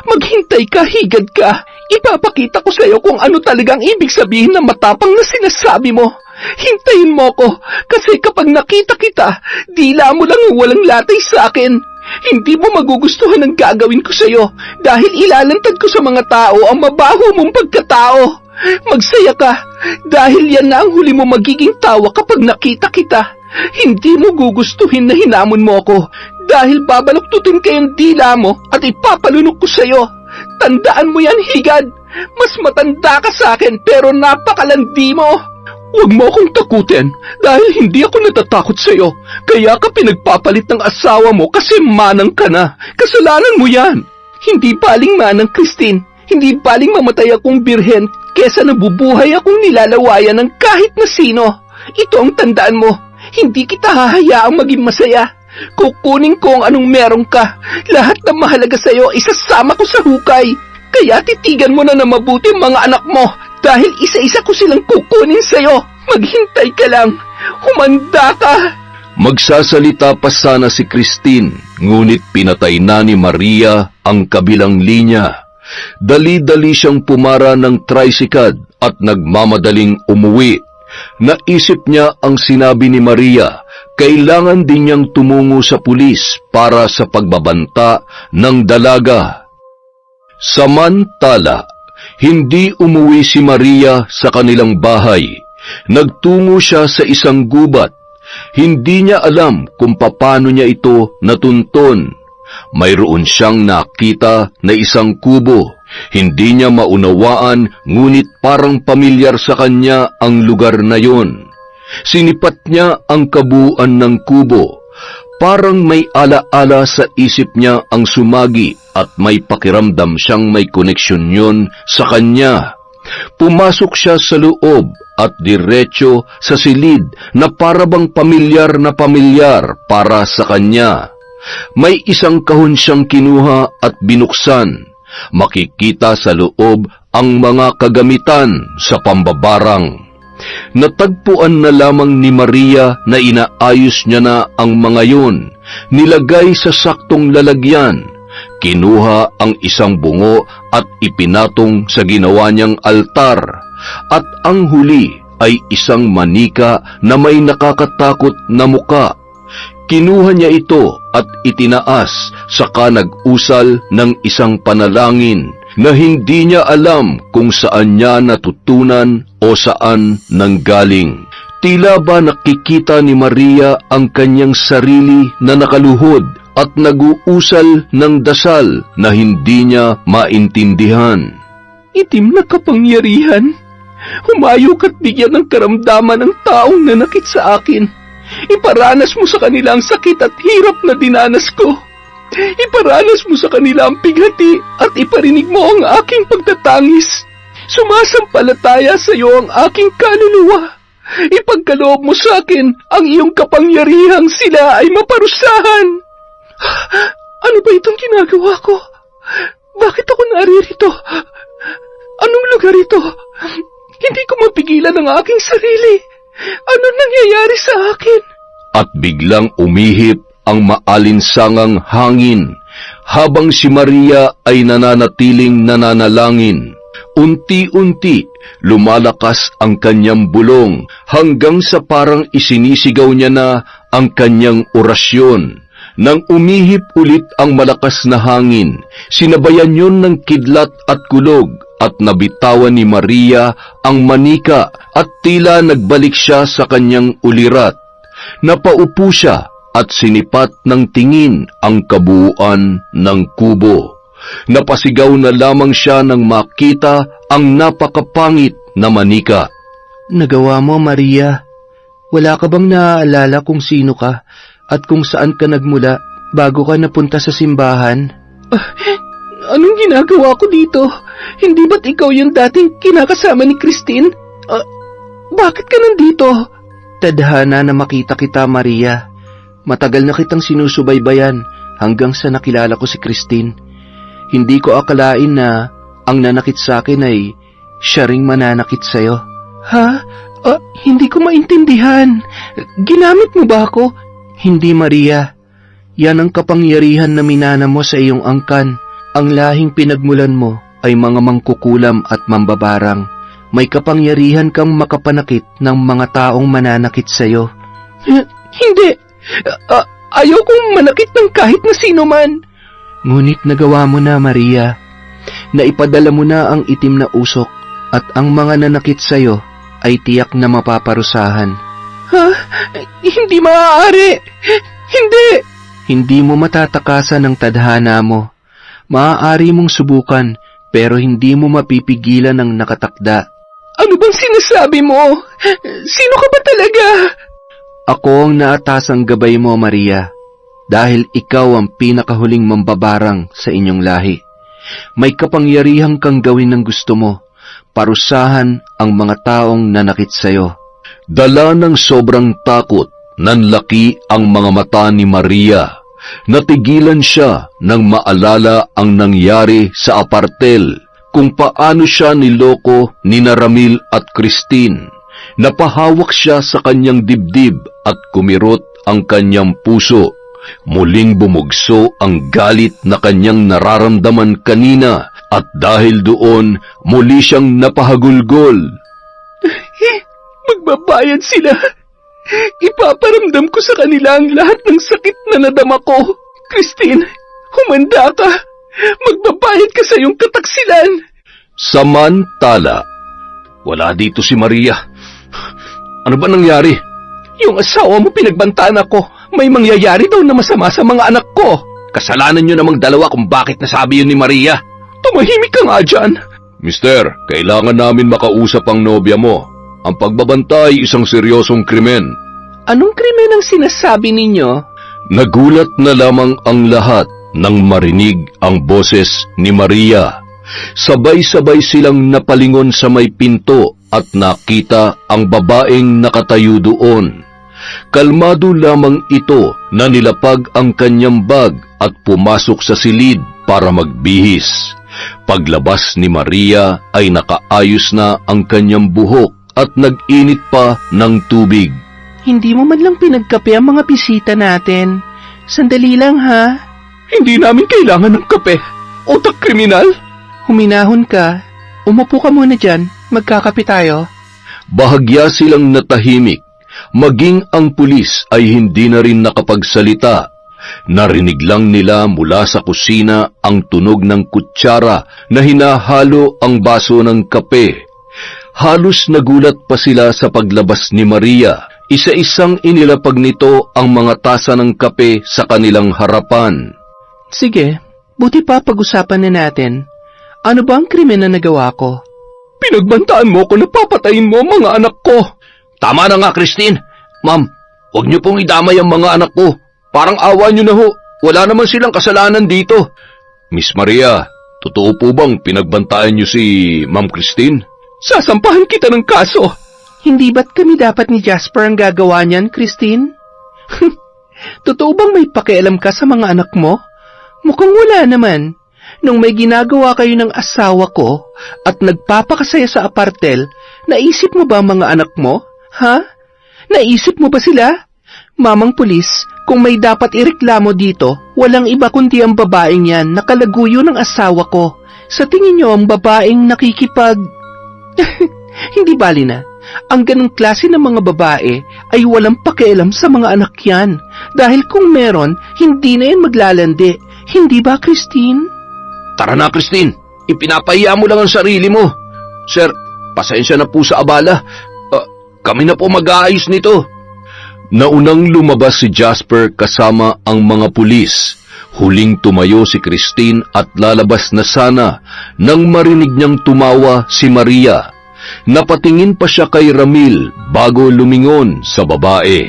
Maghintay ka, higad ka. Ipapakita ko sa iyo kung ano talagang ibig sabihin ng matapang na sinasabi mo. Hintayin mo ko, kasi kapag nakita kita, dila mo lang ang walang latay sa akin. Hindi mo magugustuhan ang gagawin ko sa iyo dahil ilalantad ko sa mga tao ang mabaho mong pagkatao. Magsaya ka, dahil yan na ang huli mo magiging tawa kapag nakita kita. Hindi mo gugustuhin na hinamon mo ako dahil babaluktutin kayong dila mo at ipapalunok ko sa iyo. Tandaan mo yan, higad. Mas matanda ka sa akin pero napakalandi mo. Huwag mo akong takutin dahil hindi ako natatakot sa iyo. Kaya ka pinagpapalit ng asawa mo kasi manang ka na. Kasalanan mo yan. Hindi baling manang, Christine. Hindi baling mamatay akong birhen kesa nabubuhay akong nilalawayan ng kahit na sino. Ito ang tandaan mo. Hindi kita hahayaang maging masaya. Kukunin ko ang anong meron ka. Lahat ng mahalaga sa iyo isasama ko sa hukay. Kaya titigan mo na mabuti ang mga anak mo. Dahil isa-isa ko silang kukunin sa'yo. Maghintay ka lang. Humanda ka. Magsasalita pa sana si Christine, ngunit pinatay na ni Maria ang kabilang linya. Dali-dali siyang pumara ng tricycad at nagmamadaling umuwi. Naisip niya ang sinabi ni Maria, kailangan din niyang tumungo sa pulis para sa pagbabanta ng dalaga. Samantala, hindi umuwi si Maria sa kanilang bahay. Nagtungo siya sa isang gubat. Hindi niya alam kung paano niya ito natunton. Mayroon siyang nakita na isang kubo. Hindi niya maunawaan, ngunit parang pamilyar sa kanya ang lugar na yon. Sinipat niya ang kabuuan ng kubo. Parang may ala-ala sa isip niya ang sumagi at may pakiramdam siyang may koneksyon yon sa kanya. Pumasok siya sa loob at diretso sa silid na parabang pamilyar na pamilyar para sa kanya. May isang kahon siyang kinuha at binuksan. Makikita sa loob ang mga kagamitan sa pambabarang. Natagpuan na lamang ni Maria na inaayos niya na ang mga yun. Nilagay sa saktong lalagyan. Kinuha ang isang bungo at ipinatong sa ginawa niyang altar. At ang huli ay isang manika na may nakakatakot na muka. Kinuha niya ito at itinaas, saka nag-usal ng isang panalangin na hindi niya alam kung saan niya natutunan o saan nanggaling. Tila ba nakikita ni Maria ang kanyang sarili na nakaluhod at nag-uusal ng dasal na hindi niya maintindihan. Itim na kapangyarihan, humayok at bigyan ng karamdaman ng taong nanakit sa akin. Iparanas mo sa kanila ang sakit at hirap na dinanas ko. Iparanas mo sa kanila ang pighati at iparinig mo ang aking pagtatangis. Sumasampalataya sa iyo ang aking kaluluwa. ipagkaloob mo sa akin ang iyong kapangyarihang sila ay maparusahan. Ano ba itong ginagawa ko? Bakit ako naririto? Anong lugar ito? Hindi ko mapigilan ang aking sarili. Ano nangyayari sa akin? At biglang umihip ang maalinsangang hangin habang si Maria ay nananatiling nananalangin. Unti-unti lumalakas ang kanyang bulong hanggang sa parang isinisigaw niya na ang kanyang orasyon. Nang umihip ulit ang malakas na hangin, sinabayan yun ng kidlat at kulog at nabitawan ni Maria ang manika at tila nagbalik siya sa kanyang ulirat. Napaupo siya at sinipat ng tingin ang kabuuan ng kubo. Napasigaw na lamang siya nang makita ang napakapangit na manika. Nagawa mo, Maria. Wala ka bang naaalala kung sino ka at kung saan ka nagmula bago ka napunta sa simbahan? Anong ginagawa ko dito? Hindi ba't ikaw yung dating kinakasama ni Christine? Bakit ka nandito? Tadhana na makita kita, Maria. Matagal na kitang sinusubaybayan hanggang sa nakilala ko si Christine. Hindi ko akalain na ang nanakit sa akin ay siya ring mananakit sa'yo. Ha? Hindi ko maintindihan. Ginamit mo ba ako? Hindi, Maria. Yan ang kapangyarihan na minana mo sa iyong angkan. Ang lahing pinagmulan mo ay mga mangkukulam at mambabarang. May kapangyarihan kang makapanakit ng mga taong mananakit sa'yo. Hindi. Ayokong manakit ng kahit na sino man. Ngunit nagawa mo na, Maria. Naipadala mo na ang itim na usok at ang mga nanakit sa'yo ay tiyak na mapaparusahan. Ha? Hindi maaari. Hindi. Hindi mo matatakasan ang tadhana mo. Maaari mong subukan pero hindi mo mapipigilan ang nakatakda. Ano bang sinasabi mo? Sino ka ba talaga? Ako ang naatasang gabay mo, Maria, dahil ikaw ang pinakahuling mambabarang sa inyong lahi. May kapangyarihang kang gawin ng gusto mo, parusahan ang mga taong nanakit sa'yo. Dala ng sobrang takot, nanlaki ang mga mata ni Maria. Natigilan siya nang maalala ang nangyari sa apartel, kung paano siya niloko ni Ramil at Christine. Napahawak siya sa kanyang dibdib at kumirot ang kanyang puso. Muling bumugso ang galit na kanyang nararamdaman kanina at dahil doon muli siyang napahagulgol. Magbabayad sila. Ipaparamdam ko sa kanila ang lahat ng sakit na nadama ko. Christine, humanda ka. Magbabayad ka sa iyong kataksilan. Samantala, wala dito si Maria. Ano ba nangyari? Yung asawa mo pinagbantaan ako. May mangyayari daw na masama sa mga anak ko. Kasalanan nyo namang dalawa kung bakit nasabi yun ni Maria. Tumahimik ka nga dyan. Mister, kailangan namin makausap ang nobya mo. Ang pagbabanta ay isang seryosong krimen. Anong krimen ang sinasabi ninyo? Nagulat na lamang ang lahat nang marinig ang boses ni Maria. Sabay-sabay silang napalingon sa may pinto at nakita ang babaeng nakatayo doon. Kalmado lamang ito na nilapag ang kanyang bag at pumasok sa silid para magbihis. Paglabas ni Maria ay nakaayos na ang kanyang buhok at nag-init pa ng tubig. Hindi mo man lang pinagkape ang mga bisita natin. Sandali lang ha. Hindi namin kailangan ng kape. Utak kriminal. Huminahon ka. Umupo ka muna dyan. Magkakape tayo. Bahagya silang natahimik. Maging ang pulis ay hindi na rin nakapagsalita. Narinig lang nila mula sa kusina ang tunog ng kutsara na hinahalo ang baso ng kape. Halos nagulat pa sila sa paglabas ni Maria. Isa-isang inilapag nito ang mga tasa ng kape sa kanilang harapan. Sige, buti pa pag-usapan na natin. Ano ba ang krimen na nagawa ko? Pinagbantaan mo ko na papatayin mo ang mga anak ko. Tama na nga, Christine. Ma'am, huwag niyo pong idamay ang mga anak ko. Parang awa niyo na ho. Wala naman silang kasalanan dito. Miss Maria, totoo po bang pinagbantaan niyo si Ma'am Christine? Sasampahan kita ng kaso. Hindi ba't kami dapat ni Jasper ang gagawa niyan, Christine? Totoo bang may pakialam ka sa mga anak mo? Mukhang wala naman. Nung may ginagawa kayo ng asawa ko at nagpapakasaya sa apartel, naisip mo ba ang mga anak mo? Ha? Naisip mo ba sila? Mamang pulis, kung may dapat ireklamo dito, walang iba kundi ang babaeng yan na kalaguyo ng asawa ko. Sa tingin niyo ang babaeng nakikipag... Hindi bali na. Ang ganong klase ng mga babae ay walang pakialam sa mga anak yan. Dahil kung meron, hindi na yan maglalandi. Hindi ba, Christine? Tara na, Christine. Ipinapahiya mo lang ang sarili mo. Sir, pasensya na po sa abala. Kami na po mag-aayos nito. Naunang lumabas si Jasper kasama ang mga pulis. Huling tumayo si Christine at lalabas na sana nang marinig niyang tumawa si Maria. Napatingin pa siya kay Ramil bago lumingon sa babae.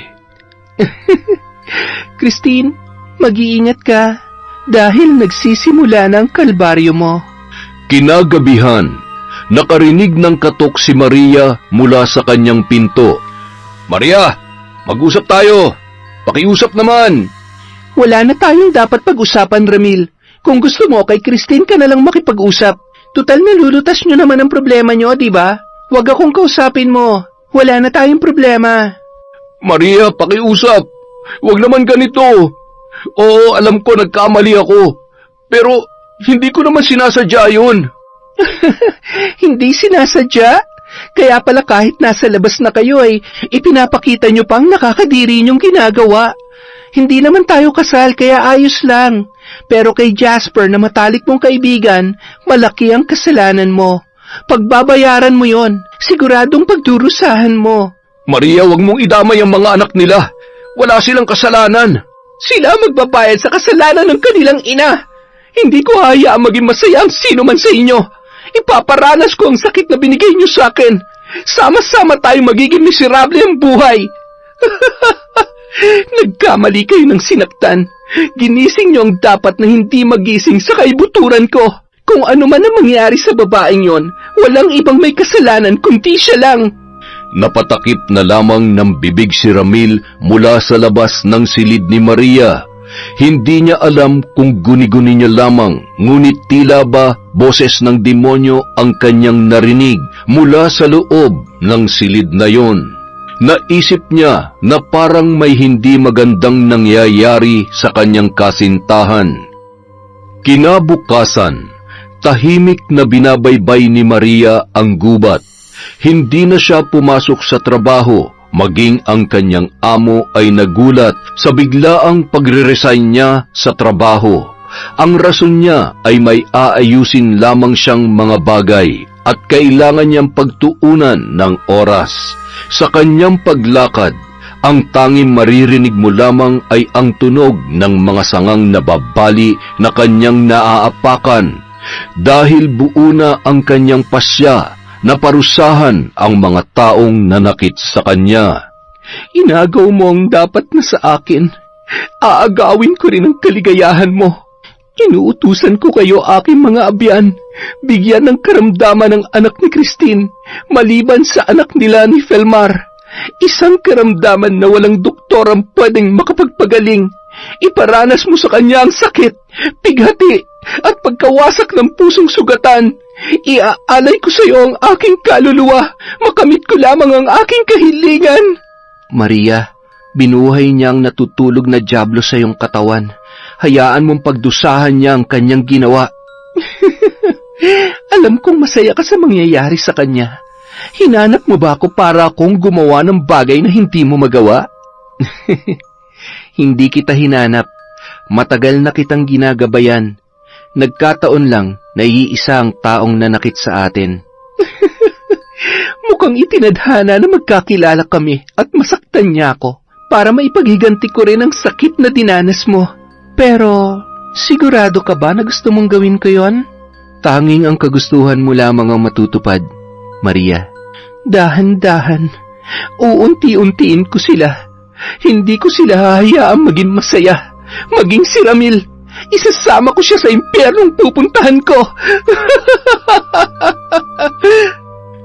Christine, mag-iingat ka dahil nagsisimula na ang kalbaryo mo. Kinagabihan, nakarinig ng katok si Maria mula sa kanyang pinto. Maria, mag-usap tayo. Pakiusap naman. Wala na tayong dapat pag-usapan, Ramil. Kung gusto mo, kay Christine ka na lang makipag-usap. Tutal nalulutas nyo naman ang problema nyo, di ba? Huwag akong kausapin mo. Wala na tayong problema. Maria, pakiusap. Huwag naman ganito. Oo, alam ko nagkamali ako. Pero hindi ko naman sinasadya yun. Hindi sinasadya? Kaya pala kahit nasa labas na kayo ay ipinapakita nyo pang nakakadiri nyong ginagawa. Hindi naman tayo kasal kaya ayos lang. Pero kay Jasper na matalik mong kaibigan, malaki ang kasalanan mo. Pagbabayaran mo yon, siguradong pagdurusahan mo. Maria, wag mong idamay ang mga anak nila. Wala silang kasalanan. Sila magbabayad sa kasalanan ng kanilang ina. Hindi ko hayaang maging masaya ang sino man sa inyo. Ipaparanas ko ang sakit na binigay niyo sa akin. Sama-sama tayong magiging miserable ang buhay. Nagkamali kayo ng sinaktan. Ginising niyo ang dapat na hindi magising sa kaibuturan ko. Kung ano man ang mangyari sa babaeng yon, walang ibang may kasalanan kundi siya lang. Napatakip na lamang ng bibig si Ramil mula sa labas ng silid ni Maria. Hindi niya alam kung guni-guni niya lamang, ngunit tila ba boses ng demonyo ang kanyang narinig mula sa loob ng silid na yon. Naisip niya na parang may hindi magandang nangyayari sa kanyang kasintahan. Kinabukasan, tahimik na binabaybay ni Maria ang gubat. Hindi na siya pumasok sa trabaho, maging ang kanyang amo ay nagulat sa biglaang pagre-resign niya sa trabaho. Ang rason niya ay may aayusin lamang siyang mga bagay at kailangan niyang pagtuunan ng oras. Sa kanyang paglakad, ang tanging maririnig mo lamang ay ang tunog ng mga sangang nababali na kanyang naaapakan. Dahil buo na ang kanyang pasya na parusahan ang mga taong nanakit sa kanya. Inagaw mo ang dapat na sa akin. Aagawin ko rin ang kaligayahan mo. Inuutusan ko kayo aking mga abyan, bigyan ng karamdaman ng anak ni Christine, maliban sa anak nila ni Felmar. Isang karamdaman na walang doktor ang pwedeng makapagpagaling. Iparanas mo sa kanya ang sakit, pighati, at pagkawasak ng pusong sugatan. Iaalay ko sa iyo ang aking kaluluwa, makamit ko lamang ang aking kahilingan. Maria, binuhay niya ang natutulog na dyablo sa iyong katawan. Hayaan mong pagdusahan niya ang kanyang ginawa. Alam kong masaya ka sa mangyayari sa kanya. Hinanap mo ba ako para akong gumawa ng bagay na hindi mo magawa? Hindi kita hinanap. Matagal na kitang ginagabayan. Nagkataon lang na iisa ang taong nanakit sa atin. Mukhang itinadhana na magkakilala kami at masaktan niya ako para maipaghiganti ko rin ang sakit na dinanas mo. Pero, sigurado ka ba na gusto mong gawin ko yon? Tanging ang kagustuhan mo lamang ang matutupad, Maria. Dahan-dahan, uunti-untiin ko sila. Hindi ko sila hahayaang maging masaya. Maging si Ramil, isasama ko siya sa impyernong pupuntahan ko.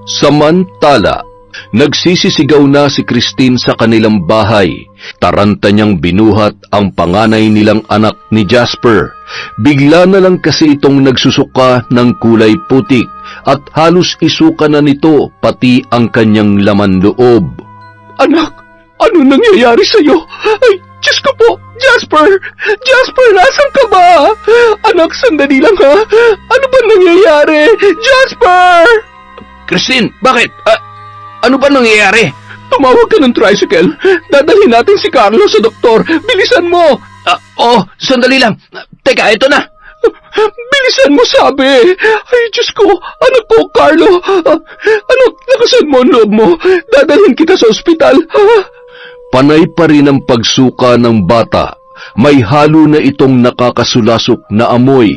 Samantala, Nagsisisigaw na si Christine sa kanilang bahay. Taranta niyang binuhat ang panganay nilang anak ni Jasper. Bigla na lang kasi itong nagsusuka ng kulay putik at halos isuka na nito pati ang kanyang laman loob. Anak, ano nangyayari sa'yo? Ay, Diyos ko po! Jasper! Jasper, nasan ka ba? Anak, sandali lang ha! Ano ba nangyayari? Jasper! Christine, bakit? Ano ba nangyayari? Tumawag ka ng tricycle. Dadalhin natin si Carlo sa doktor. Bilisan mo! Sandali lang. Teka, ito na. Bilisan mo, sabi! Ay, Diyos ko! Anak ko, Carlo! Anak, lakasan mo ang loob mo. Dadalhin kita sa ospital. Panay pa rin ang pagsuka ng bata. May halo na itong nakakasulasok na amoy.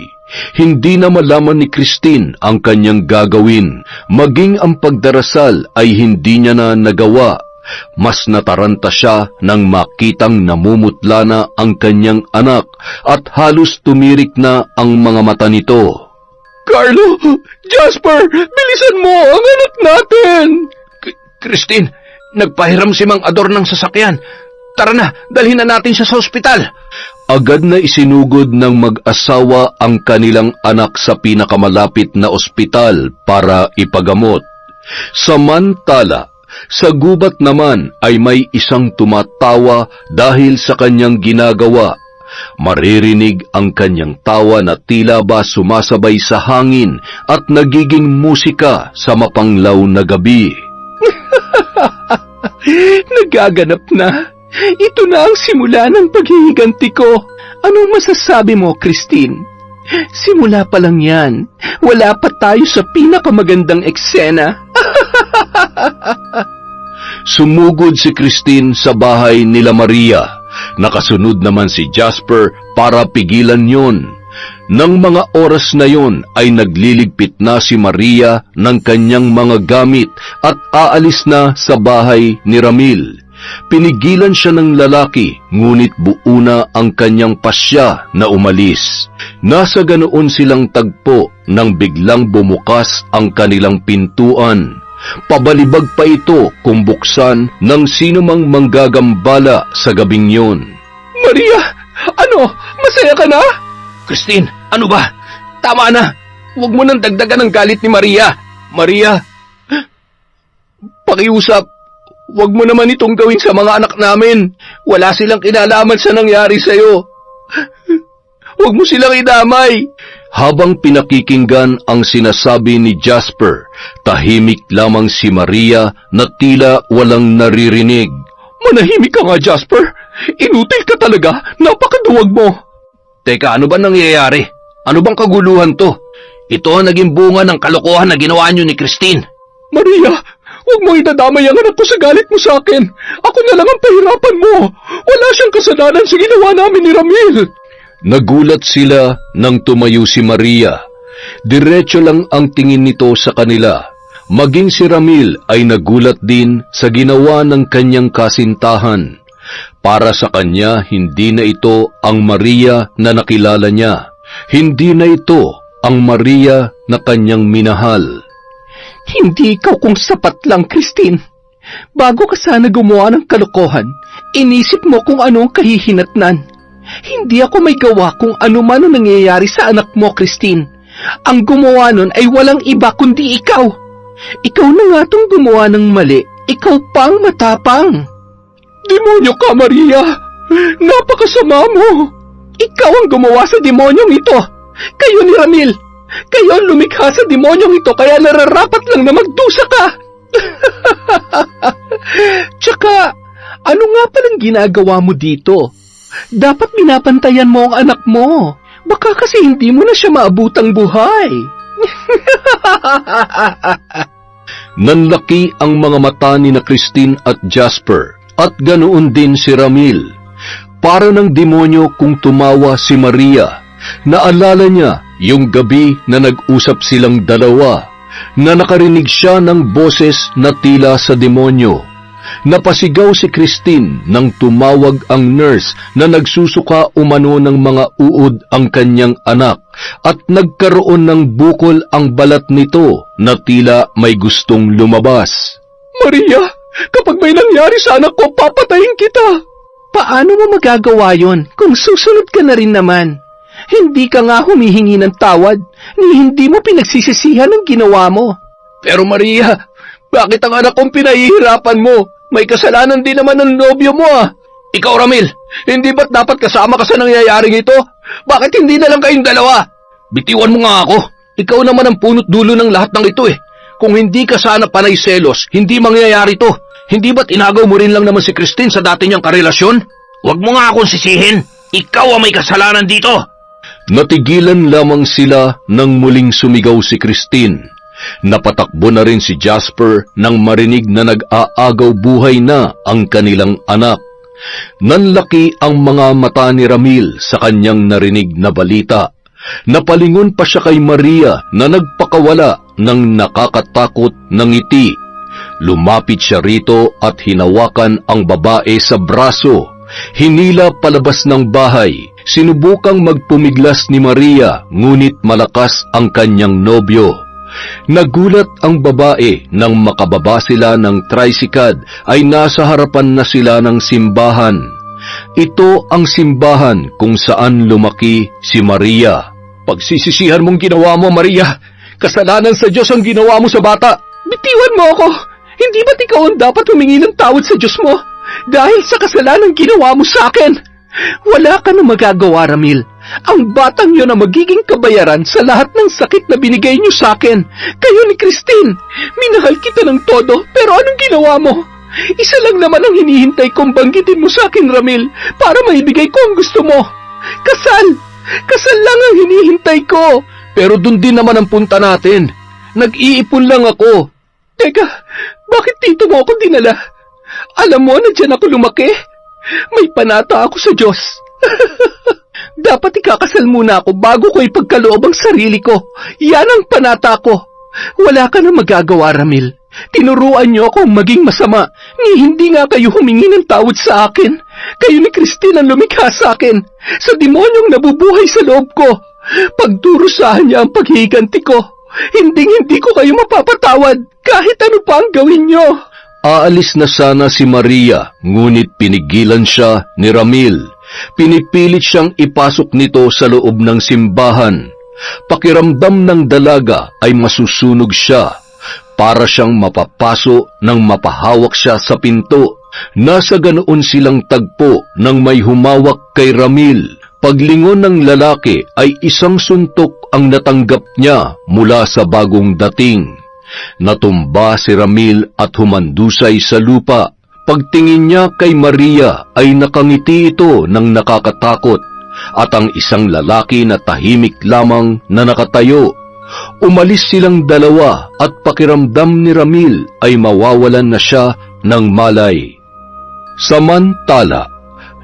Hindi na malaman ni Christine ang kanyang gagawin. Maging ang pagdarasal ay hindi niya na nagawa. Mas nataranta siya nang makitang namumutla na ang kanyang anak at halos tumirik na ang mga mata nito. Carlo! Jasper! Bilisan mo ang anak natin! Christine, nagpahiram si Mang Ador ng sasakyan. Tara na, dalhin na natin siya sa ospital. Agad na isinugod ng mag-asawa ang kanilang anak sa pinakamalapit na ospital para ipagamot. Samantala, sa gubat naman ay may isang tumatawa dahil sa kanyang ginagawa. Maririnig ang kanyang tawa na tila ba sumasabay sa hangin at nagiging musika sa mapanglaw na gabi. Nagaganap na. Ito na ang simula ng paghihiganti ko. Anong masasabi mo, Christine? Simula pa lang yan. Wala pa tayo sa pinakamagandang eksena. Sumugod si Christine sa bahay nila Maria. Nakasunod naman si Jasper para pigilan yon. Nang mga oras na yon ay nagliligpit na si Maria ng kanyang mga gamit at aalis na sa bahay ni Ramil. Pinigilan siya ng lalaki, ngunit buo na ang kanyang pasya na umalis. Nasa ganoon silang tagpo nang biglang bumukas ang kanilang pintuan. Pabalibag pa ito kung buksan ng sinumang manggagambala sa gabing yon. Maria! Ano? Masaya ka na? Christine, ano ba? Tama na. Huwag mo nang dagdagan ng galit ni Maria. Maria, pakiusap. Huwag mo naman itong gawin sa mga anak namin. Wala silang kinalaman sa nangyari sa'yo. Huwag mo silang idamay. Habang pinakikinggan ang sinasabi ni Jasper, tahimik lamang si Maria na tila walang naririnig. Manahimik ka nga, Jasper. Inutil ka talaga. Napakaduwag mo. Teka, ano ba nangyayari? Ano bang kaguluhan to? Ito ang naging bunga ng kalokohan na ginawa niyo ni Christine. Maria, huwag mo idadamay ang anak ko sa galit mo sa akin. Ako na lang ang pahirapan mo. Wala siyang kasalanan sa ginawa namin ni Ramil. Nagulat sila nang tumayo si Maria. Diretso lang ang tingin nito sa kanila. Maging si Ramil ay nagulat din sa ginawa ng kanyang kasintahan. Para sa kanya, hindi na ito ang Maria na nakilala niya. Hindi na ito ang Maria na kanyang minahal. Hindi ikaw kung sapat lang, Christine. Bago ka sana gumawa ng kalokohan, inisip mo kung ano ang kahihinatnan. Hindi ako may gawa kung ano man ang nangyayari sa anak mo, Christine. Ang gumawa nun ay walang iba kundi ikaw. Ikaw na nga tong gumawa ng mali. Ikaw pang matapang. Demonyo ka, Maria! Napakasama mo! Ikaw ang gumawa sa demonyong ito! Kayo ni Ramil! Kayo ang lumikha sa demonyong ito kaya nararapat lang na magdusa ka! Tsaka, ano nga palang ginagawa mo dito? Dapat binapantayan mo ang anak mo. Baka kasi hindi mo na siya maabutang buhay. Nanlaki ang mga mata ni na Christine at Jasper. At ganoon din si Ramil. Para ng demonyo kung tumawa si Maria. Naalala niya yung gabi na nag-usap silang dalawa, na nakarinig siya ng boses na tila sa demonyo. Napasigaw si Christine nang tumawag ang nurse na nagsusuka umano ng mga uod ang kanyang anak at nagkaroon ng bukol ang balat nito na tila may gustong lumabas. Maria, kapag may nangyari sa anak ko, papatayin kita. Paano mo magagawa yon kung susunod ka na rin naman? Hindi ka nga humihingi ng tawad, ni hindi mo pinagsisisihan ang ginawa mo. Pero Maria, bakit ang anak kong pinahihirapan mo? May kasalanan din naman ng nobyo mo ah. Ikaw Ramil, hindi ba't dapat kasama ka sa nangyayaring ito? Bakit hindi na lang kayong dalawa? Bitiwan mo nga ako. Ikaw naman ang punot dulo ng lahat ng ito eh. Kung hindi ka sana panay selos, hindi mangyayari to. Hindi ba't inagaw mo rin lang naman si Christine sa dati niyang karelasyon? Huwag mo nga akong sisihin. Ikaw ang may kasalanan dito. Natigilan lamang sila nang muling sumigaw si Christine. Napatakbo na rin si Jasper nang marinig na nag-aagaw buhay na ang kanilang anak. Nanlaki ang mga mata ni Ramil sa kanyang narinig na balita. Napalingon pa siya kay Maria na nagpakawala ng nakakatakot na ngiti. Lumapit siya rito at hinawakan ang babae sa braso. Hinila palabas ng bahay. Sinubukang magpumiglas ni Maria, ngunit malakas ang kanyang nobyo. Nagulat ang babae nang makababa sila ng tricycad ay nasa harapan na sila ng simbahan. Ito ang simbahan kung saan lumaki si Maria. Pagsisisihan mong ginawa mo, Maria. Kasalanan sa Diyos ang ginawa mo sa bata. Bitiwan mo ako. Hindi ba't ikaw ang dapat humingi ng tawad sa Diyos mo? Dahil sa kasalanan ginawa mo sa akin. Wala ka na magagawa, Ramil. Ang batang yun ang magiging kabayaran sa lahat ng sakit na binigay niyo sa akin. Kayo ni Christine, minahal kita ng todo, pero anong ginawa mo? Isa lang naman ang hinihintay kong banggitin mo sa akin, Ramil, para maibigay ko ang gusto mo. Kasal! Kasal lang ang hinihintay ko. Pero dun din naman ang punta natin. Nag-iipon lang ako. Teka, bakit dito mo ako dinala? Alam mo na dyan ako lumaki? May panata ako sa Diyos. Dapat ikakasal muna ako bago ko ipagkaloob ang sarili ko. Yan ang panata ko. Wala ka na magagawa, Ramil. Tinuruan niyo akong maging masama, ni hindi nga kayo humingi ng tawad sa akin. Kayo ni Christine ang lumikha sa akin, sa demonyong nabubuhay sa loob ko. Pagdurusahan niya ang paghihiganti ko. Hindi ko kayo mapapatawad, kahit ano pa ang gawin niyo. Aalis na sana si Maria, ngunit pinigilan siya ni Ramil. Pinipilit siyang ipasok nito sa loob ng simbahan. Pakiramdam ng dalaga ay masusunog siya. Para siyang mapapaso nang mapahawak siya sa pinto. Nasa ganoon silang tagpo nang may humawak kay Ramil. Paglingon ng lalaki ay isang suntok ang natanggap niya mula sa bagong dating. Natumba si Ramil at humandusay sa lupa. Pagtingin niya kay Maria ay nakangiti ito ng nakakatakot at ang isang lalaki na tahimik lamang na nakatayo. Umalis silang dalawa at pakiramdam ni Ramil ay mawawalan na siya ng malay. Samantala,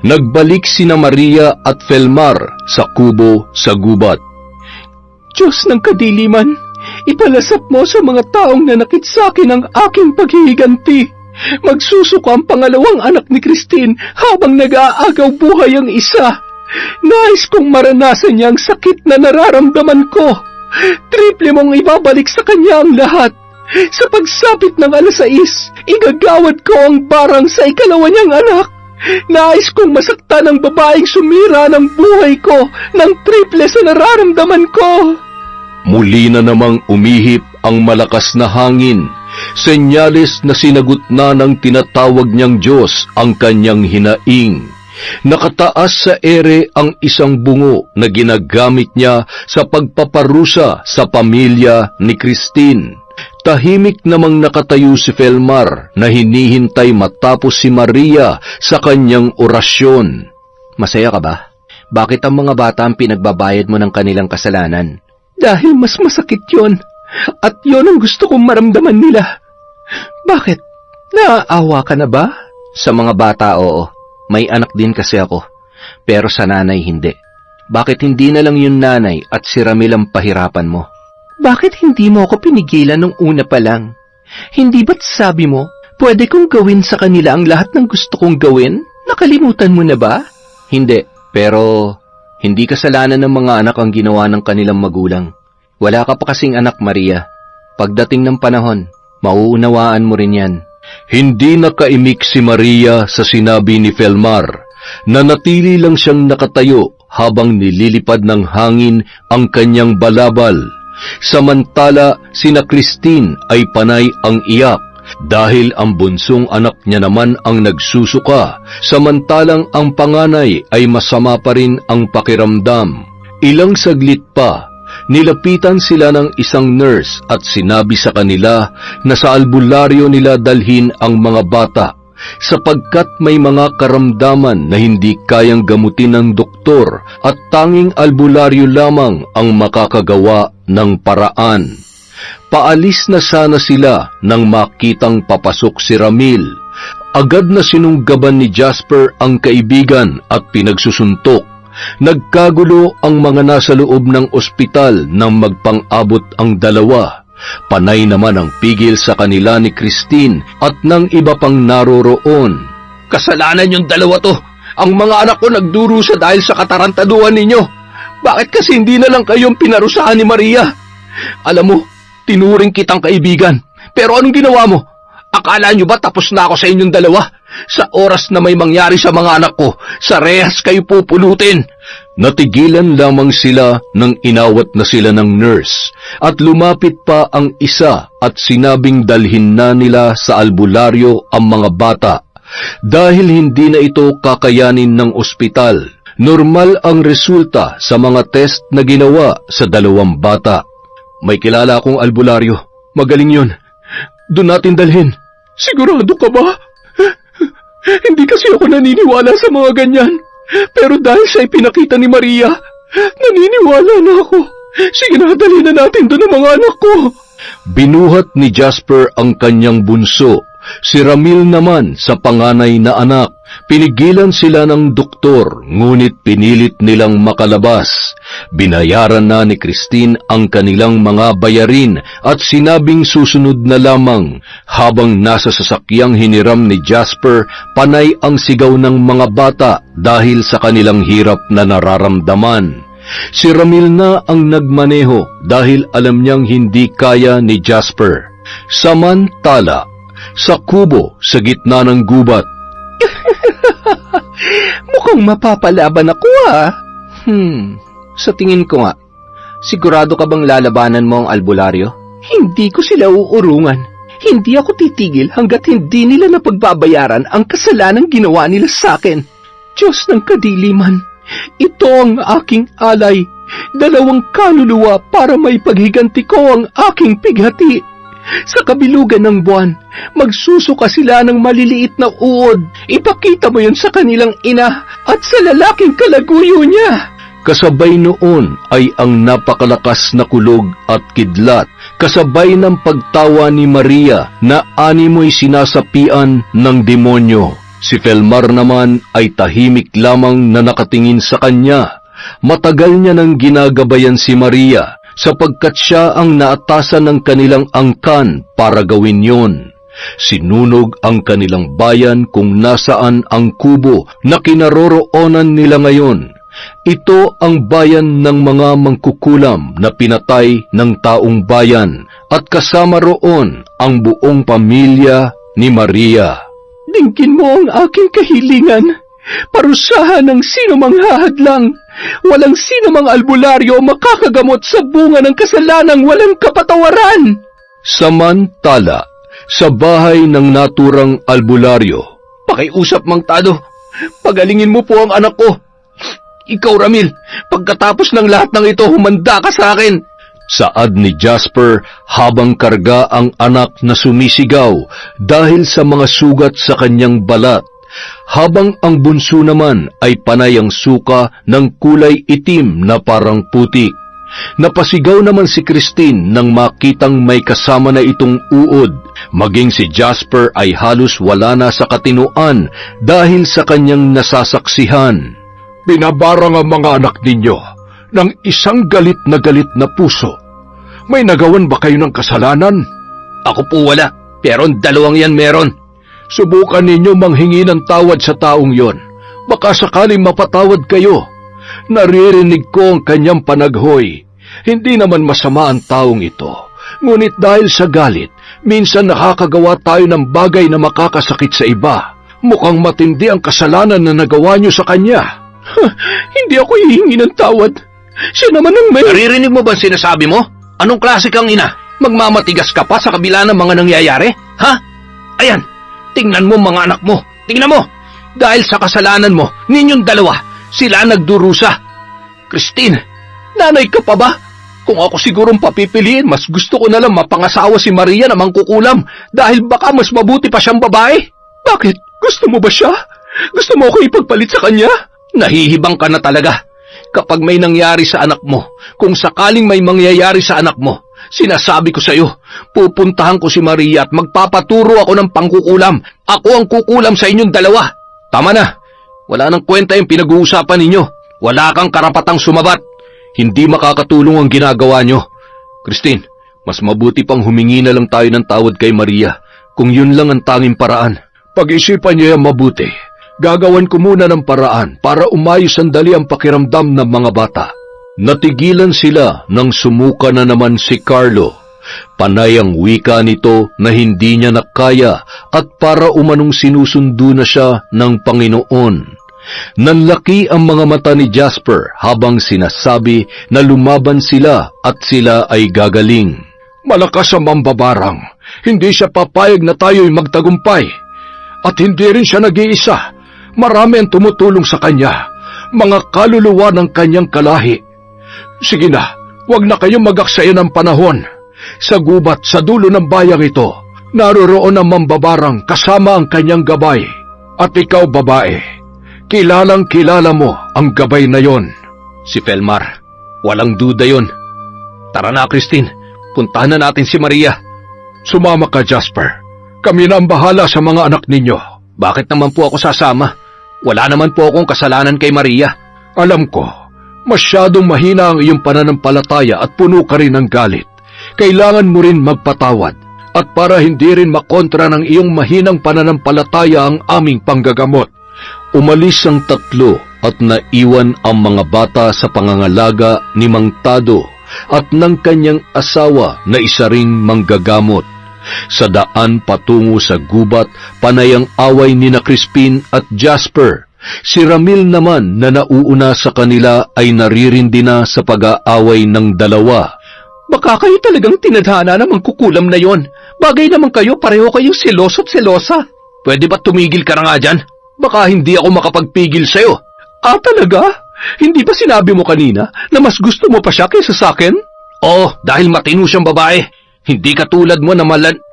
nagbalik sina Maria at Felmar sa kubo sa gubat. Diyos ng kadiliman, ipalasap mo sa mga taong nanakit sa akin ang aking paghihiganti. Magsusuko ang pangalawang anak ni Christine habang nag-aagaw buhay ang isa. Nais kong maranasan niya ang sakit na nararamdaman ko. Triple mong ibabalik sa kanya ang lahat. Sa pagsapit ng 6:00, igagawad ko ang barang sa ikalawa niyang anak. Nais kong masaktan ang babaeng sumira ng buhay ko ng triple sa nararamdaman ko. Muli na namang umihip ang malakas na hangin. Senyales na sinagot na ng tinatawag niyang Diyos ang kanyang hinaing. Nakataas sa ere ang isang bungo na ginagamit niya sa pagpaparusa sa pamilya ni Christine. Tahimik namang nakatayo si Felmar na hinihintay matapos si Maria sa kanyang orasyon. Masaya ka ba? Bakit ang mga bata ang pinagbabayad mo ng kanilang kasalanan? Dahil mas masakit yon. At yon ang gusto kong maramdaman nila. Bakit? Naaawa ka na ba? Sa mga bata, oo. May anak din kasi ako. Pero sa nanay, hindi. Bakit hindi na lang yung nanay at si Ramil ang pahirapan mo? Bakit hindi mo ako pinigilan nung una pa lang? Hindi ba't sabi mo, pwede kong gawin sa kanila ang lahat ng gusto kong gawin? Nakalimutan mo na ba? Hindi, pero hindi kasalanan ng mga anak ang ginawa ng kanilang magulang. Wala ka pa kasing anak, Maria. Pagdating ng panahon, mauunawaan mo rin yan. Hindi nakaimik si Maria sa sinabi ni Felmar. Nanatili lang siyang nakatayo habang nililipad ng hangin ang kanyang balabal. Samantala, sina Christine ay panay ang iyak dahil ang bunsong anak niya naman ang nagsusuka, samantalang ang panganay ay masama pa rin ang pakiramdam. Ilang saglit pa, nilapitan sila ng isang nurse at sinabi sa kanila na sa albularyo nila dalhin ang mga bata sapagkat may mga karamdaman na hindi kayang gamutin ng doktor at tanging albularyo lamang ang makakagawa ng paraan. Paalis na sana sila nang makitang papasok si Ramil. Agad na sinunggaban ni Jasper ang kaibigan at pinagsusuntok. Nagkagulo ang mga nasa loob ng ospital nang magpang-abot ang dalawa. Panay naman ang pigil sa kanila ni Christine at ng iba pang naroroon. Kasalanan yung dalawa to. Ang mga anak ko nagdurusa dahil sa katarantaduhan ninyo. Bakit kasi hindi na lang kayong pinarusahan ni Maria? Alam mo, tinuring kitang kaibigan. Pero anong ginawa mo? Akala nyo ba tapos na ako sa inyong dalawa? Sa oras na may mangyari sa mga anak ko, sa rehas kayo pupulutin. Natigilan lamang sila nang inawat na sila ng nurse at lumapit pa ang isa at sinabing dalhin na nila sa albularyo ang mga bata. Dahil hindi na ito kakayanin ng ospital, normal ang resulta sa mga test na ginawa sa dalawang bata. May kilala akong albularyo. Magaling yun. Doon natin dalhin. Sigurado ka ba? Hindi kasi ako naniniwala sa mga ganyan. Pero dahil sa ipinakita ni Maria, naniniwala na ako. Sige na, dalhin na natin doon ang mga anak ko. Binuhat ni Jasper ang kanyang bunso. Si Ramil naman sa panganay na anak. Pinigilan sila ng doktor, ngunit pinilit nilang makalabas. Binayaran na ni Christine ang kanilang mga bayarin at sinabing susunod na lamang. Habang nasa sasakyang hiniram ni Jasper, panay ang sigaw ng mga bata dahil sa kanilang hirap na nararamdaman. Si Ramil na ang nagmaneho dahil alam niyang hindi kaya ni Jasper. Samantala, sa kubo sa gitna ng gubat, Mukhang mapapalaban ako Sa tingin ko nga, sigurado ka bang lalabanan mo ang albularyo? Hindi ko sila uurungan. Hindi ako titigil hanggat hindi nila napagbabayaran ang kasalanang ginawa nila sa akin. Diyos ng kadiliman, ito ang aking alay, 2 kaluluwa para may paghiganti ko ang aking pighati. Sa kabilugan ng buwan, magsusuka sila ng maliliit na uod. Ipakita mo yun sa kanilang ina at sa lalaking kalaguyo niya. kasabay noon ay ang napakalakas na kulog at kidlat, kasabay ng pagtawa ni Maria na animoy sinasapian ng demonyo. Si Felmar naman ay tahimik lamang na nakatingin sa kanya. Matagal niya nang ginagabayan si Maria sapagkat siya ang naatasan ng kanilang angkan para gawin yon. Sinunog ang kanilang bayan kung nasaan ang kubo na kinaroroonan nila ngayon. Ito ang bayan ng mga mangkukulam na pinatay ng taong bayan at kasama roon ang buong pamilya ni Maria. Dinggin mo ang aking kahilingan. Parusahan ng sino mang hahadlang. Walang sino mang albularyo makakagamot sa bunga ng kasalanang walang kapatawaran. Samantala, sa bahay ng naturang albularyo, Pakiusap, Mang Tado. Pagalingin mo po ang anak ko. Ikaw, Ramil, pagkatapos ng lahat ng ito, humanda ka sa akin. saad ni Jasper habang karga ang anak na sumisigaw dahil sa mga sugat sa kanyang balat, habang ang bunso naman ay panay ang suka ng kulay itim na parang putik. Napasigaw naman si Christine nang makitang may kasama na itong uod. Maging si Jasper ay halos wala na sa katinuan dahil sa kanyang nasasaksihan. Binabarang ang mga anak ninyo ng isang galit na puso. May nagawan ba kayo ng kasalanan? Ako po wala, pero ang dalawang yan meron. Subukan ninyo manghingi ng tawad sa taong yon. Baka sakaling mapatawad kayo. Naririnig ko ang kanyang panaghoy. Hindi naman masama ang taong ito. Ngunit dahil sa galit, Minsan nakakagawa tayo ng bagay na makakasakit sa iba. Mukhang matindi ang kasalanan na nagawa niyo sa kanya. Hindi ako hihingi ng tawad. Siya naman ang may... Naririnig mo ba ang sinasabi mo? Anong klase kang ina? Magmamatigas ka pa sa kabila ng mga nangyayari? Ha? Ayan, tingnan mo mga anak mo. Tingnan mo. Dahil sa kasalanan mo, ninyong dalawa, sila nagdurusa. Christine, nanay ka pa ba? Kung ako sigurong papipiliin, mas gusto ko na lang mapangasawa si Maria na mangkukulam dahil baka mas mabuti pa siyang babae. Bakit? Gusto mo ba siya? Gusto mo ako ipagpalit sa kanya? Nahihibang ka na talaga. Kapag may nangyari sa anak mo, kung sakaling may mangyayari sa anak mo, sinasabi ko sa iyo, pupuntahan ko si Maria at magpapaturo ako ng pangkukulam. Ako ang kukulam sa inyong dalawa. Tama na. Wala nang kwenta yung pinag-uusapan ninyo. Wala kang karapatang sumabat. Hindi makakatulong ang ginagawa nyo. Christine, mas mabuti pang humingi na lang tayo ng tawad kay Maria kung yun lang ang tanging paraan. Pag-isipan niyo yung mabuti. Gagawan ko muna ng paraan para umayos sandali ang pakiramdam ng mga bata. Natigilan sila nang sumuka na naman si Carlo. Panay ang wika nito na hindi niya nakaya at para umanong sinusundo na siya ng Panginoon. Nanlaki ang mga mata ni Jasper habang sinasabi na lumaban sila at sila ay gagaling. Malakas ang mambabarang. Hindi siya papayag na tayo'y magtagumpay. At hindi rin siya nag-iisa. Marami ang tumutulong sa kanya. Mga kaluluwa ng kanyang kalahi. Sige na, huwag na kayong mag-aksaya ng panahon. Sa gubat sa dulo ng bayang ito, naroroon ang mambabarang kasama ang kanyang gabay. At ikaw, babae, kilalang kilala mo ang gabay na yon. Si Felmar, walang duda yon. Tara na, Christine. Puntahan na natin si Maria. Sumama ka, Jasper. Kami na ang bahala sa mga anak ninyo. Bakit naman po ako sasama? Wala naman po akong kasalanan kay Maria. Alam ko, masyadong mahina ang iyong pananampalataya at puno ka rin ng galit. Kailangan mo rin magpatawad. At para hindi rin makontra ng iyong mahinang pananampalataya ang aming panggagamot. Umalis ang tatlo at naiwan ang mga bata sa pangangalaga ni Mang Tado at ng kanyang asawa na isa ring manggagamot. Sa daan patungo sa gubat, panay ang away ni na Crispin at Jasper. Si Ramil naman na nauuna sa kanila ay naririndi na sa pag-aaway ng dalawa. Baka kayo talagang tinadhana na mangkukulam na yon. Bagay naman kayo, pareho kayong seloso at selosa. Pwede ba tumigil ka na nga dyan? Baka hindi ako makapagpigil sa'yo. Ah, talaga? Hindi ba sinabi mo kanina na mas gusto mo pa siya kaysa sa akin? Oo, dahil matino siyang babae. Hindi katulad mo na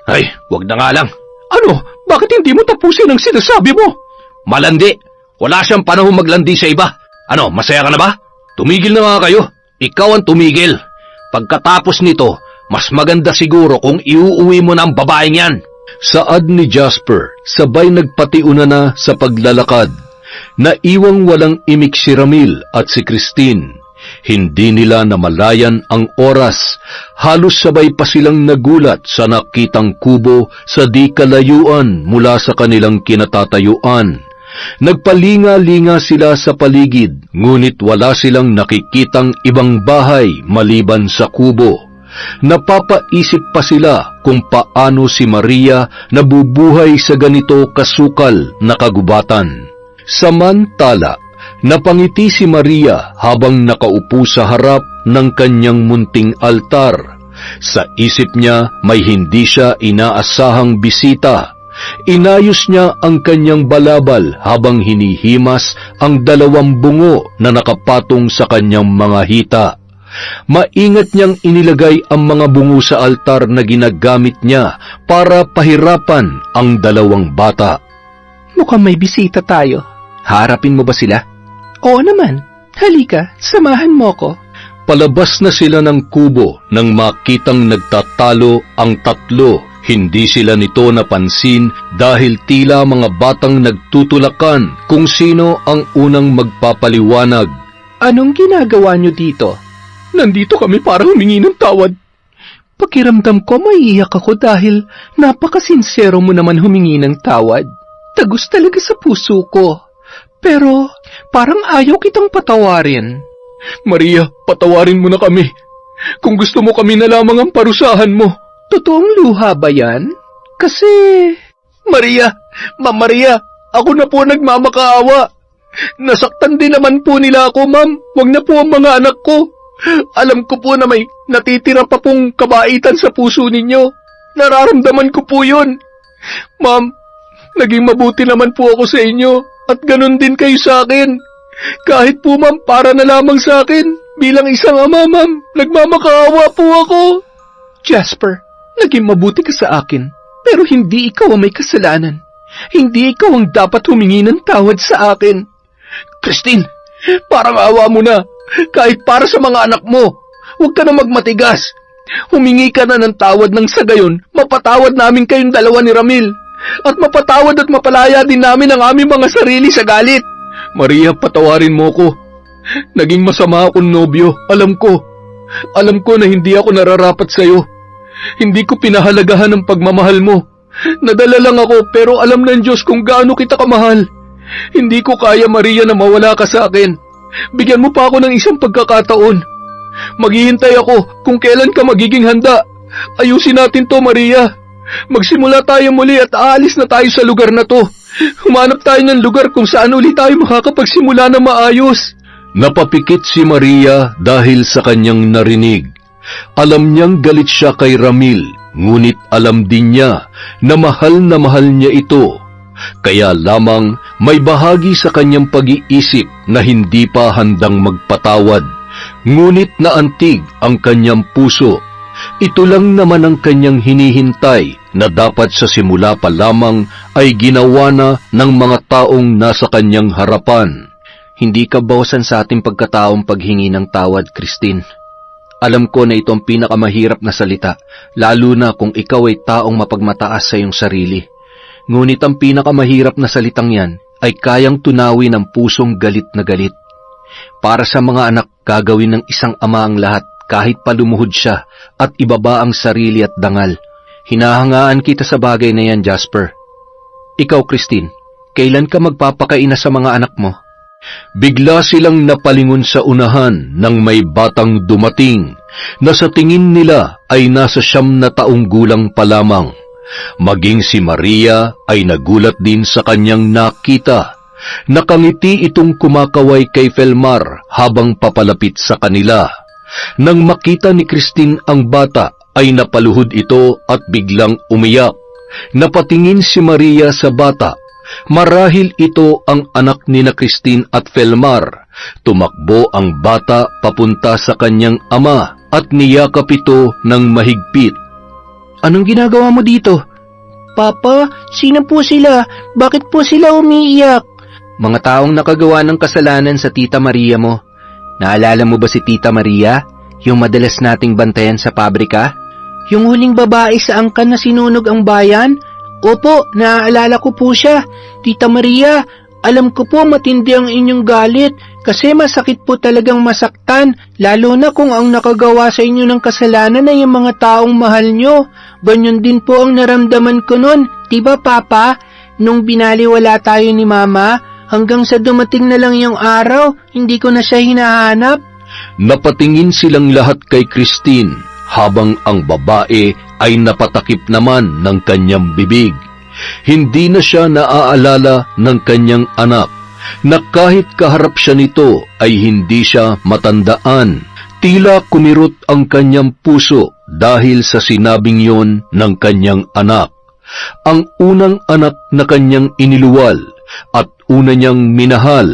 Ay, wag na nga lang. Ano? Bakit hindi mo tapusin ang sinasabi mo? Malandi. Wala siyang panahon maglandi sa iba. Ano, masaya ka na ba? Tumigil na nga kayo. Ikaw ang tumigil. Pagkatapos nito, mas maganda siguro kung iuuwi mo na ang babaeng yan. Saad ni Jasper, sabay nagpatiuna na sa paglalakad. Naiwang walang imik si Ramil at si Christine. Hindi nila namalayan ang oras. Halos sabay pa silang nagulat sa nakitang kubo sa di kalayuan mula sa kanilang kinatatayuan. Nagpalinga-linga sila sa paligid, ngunit wala silang nakikitang ibang bahay maliban sa kubo. Napapaisip pa sila kung paano si Maria nabubuhay sa ganito kasukal na kagubatan. Samantala, napangiti si Maria habang nakaupo sa harap ng kanyang munting altar. Sa isip niya may hindi siya inaasahang bisita. Inayos niya ang kanyang balabal habang hinihimas ang 2 bungo na nakapatong sa kanyang mga hita. Maingat niyang inilagay ang mga bungo sa altar na ginagamit niya para pahirapan ang 2 bata. Mukhang may bisita tayo. Harapin mo ba sila? Oo naman. Halika, samahan mo ko. Palabas na sila ng kubo nang makitang nagtatalo ang 3. Hindi sila nito napansin dahil tila mga batang nagtutulakan kung sino ang unang magpapaliwanag. Anong ginagawa niyo dito? Nandito kami para humingi ng tawad. Pakiramdam ko maiiyak ako dahil napakasinsero mo naman humingi ng tawad. Tagus talaga sa puso ko. Pero parang ayaw kitang patawarin. Maria, patawarin mo na kami. Kung gusto mo kami na lamang ang parusahan mo. Totoong luha ba yan? Kasi... Maria! Ma'am Maria! Ako na po nagmamakaawa! Nasaktan din naman po nila ako, ma'am. Huwag na po ang mga anak ko. Alam ko po na may natitira pa pong kabaitan sa puso ninyo. Nararamdaman ko po yun. Ma'am, naging mabuti naman po ako sa inyo at ganun din kayo sa akin. Kahit po ma'am, para na lamang sa akin. Bilang isang ama, ma'am, nagmamakaawa po ako. Jasper, naging mabuti ka sa akin, pero hindi ikaw ang may kasalanan. Hindi ikaw ang dapat humingi ng tawad sa akin. Christine, parang awa mo na. Kahit para sa mga anak mo, huwag ka na magmatigas. Humingi ka na ng tawad nang sa gayon, mapatawad namin kayong dalawa ni Ramil. At mapatawad at mapalaya din namin ang aming mga sarili sa galit. Maria, patawarin mo ko. Naging masama akong nobyo. Alam ko na hindi ako nararapat sa'yo. Hindi ko pinahalagahan ang pagmamahal mo. Nadala lang ako pero alam ng Diyos kung gaano kita kamahal. Hindi ko kaya, Maria, na mawala ka sa akin. Bigyan mo pa ako ng isang pagkakataon. Maghihintay ako kung kailan ka magiging handa. Ayusin natin to, Maria. Magsimula tayo muli at aalis na tayo sa lugar na to. Humanap tayo ng lugar kung saan ulit tayo makakapagsimula na maayos. Napapikit si Maria dahil sa kanyang narinig. Alam niyang galit siya kay Ramil, ngunit alam din niya na mahal niya ito. Kaya lamang may bahagi sa kanyang pag-iisip na hindi pa handang magpatawad, ngunit naantig ang kanyang puso. Ito lang naman ang kanyang hinihintay na dapat sa simula pa lamang ay ginawa na ng mga taong nasa kanyang harapan. Hindi ka bawasan sa ating pagkataong paghingi ng tawad, Christine. Alam ko na ito ang pinakamahirap na salita, lalo na kung ikaw ay taong mapagmataas sa iyong sarili. Ngunit ang pinakamahirap na salitang yan ay kayang tunawin ng pusong galit na galit. Para sa mga anak, gagawin ng isang ama ang lahat kahit palumuhod siya at ibaba ang sarili at dangal. Hinahangaan kita sa bagay na yan, Jasper. Ikaw, Christine, kailan ka magpapakaina sa mga anak mo? Bigla silang napalingon sa unahan nang may batang dumating na sa tingin nila ay nasa 9 na taong gulang pa lamang. Maging si Maria ay nagulat din sa kanyang nakita. Nakangiti itong kumakaway kay Felmar habang papalapit sa kanila. Nang makita ni Christine ang bata ay napaluhod ito at biglang umiyak. Napatingin si Maria sa bata. Marahil ito ang anak ni na Christine at Felmar. Tumakbo ang bata papunta sa kanyang ama at niyakap ito ng mahigpit. Anong ginagawa mo dito? Papa, sino po sila? Bakit po sila umiiyak? Mga taong nakagawa ng kasalanan sa Tita Maria mo. Naalala mo ba si Tita Maria? Yung madalas nating bantayan sa pabrika? Yung huling babae sa angkan na sinunog ang bayan? Opo, naaalala ko po siya. Tita Maria, alam ko po matindi ang inyong galit kasi masakit po talagang masaktan, lalo na kung ang nakagawa sa inyo ng kasalanan ay yung mga taong mahal nyo. Ganyan din po ang naramdaman ko nun, diba Papa? Nung binaliwala tayo ni Mama, hanggang sa dumating na lang yung araw, hindi ko na siya hinahanap. Napatingin silang lahat kay Christine habang ang babae ay napatakip naman ng kanyang bibig. Hindi na siya naaalala ng kanyang anak na kahit kaharap siya nito ay hindi siya matandaan. Tila kumirot ang kanyang puso dahil sa sinabing yon ng kanyang anak. Ang unang anak na kanyang iniluwal at una niyang minahal.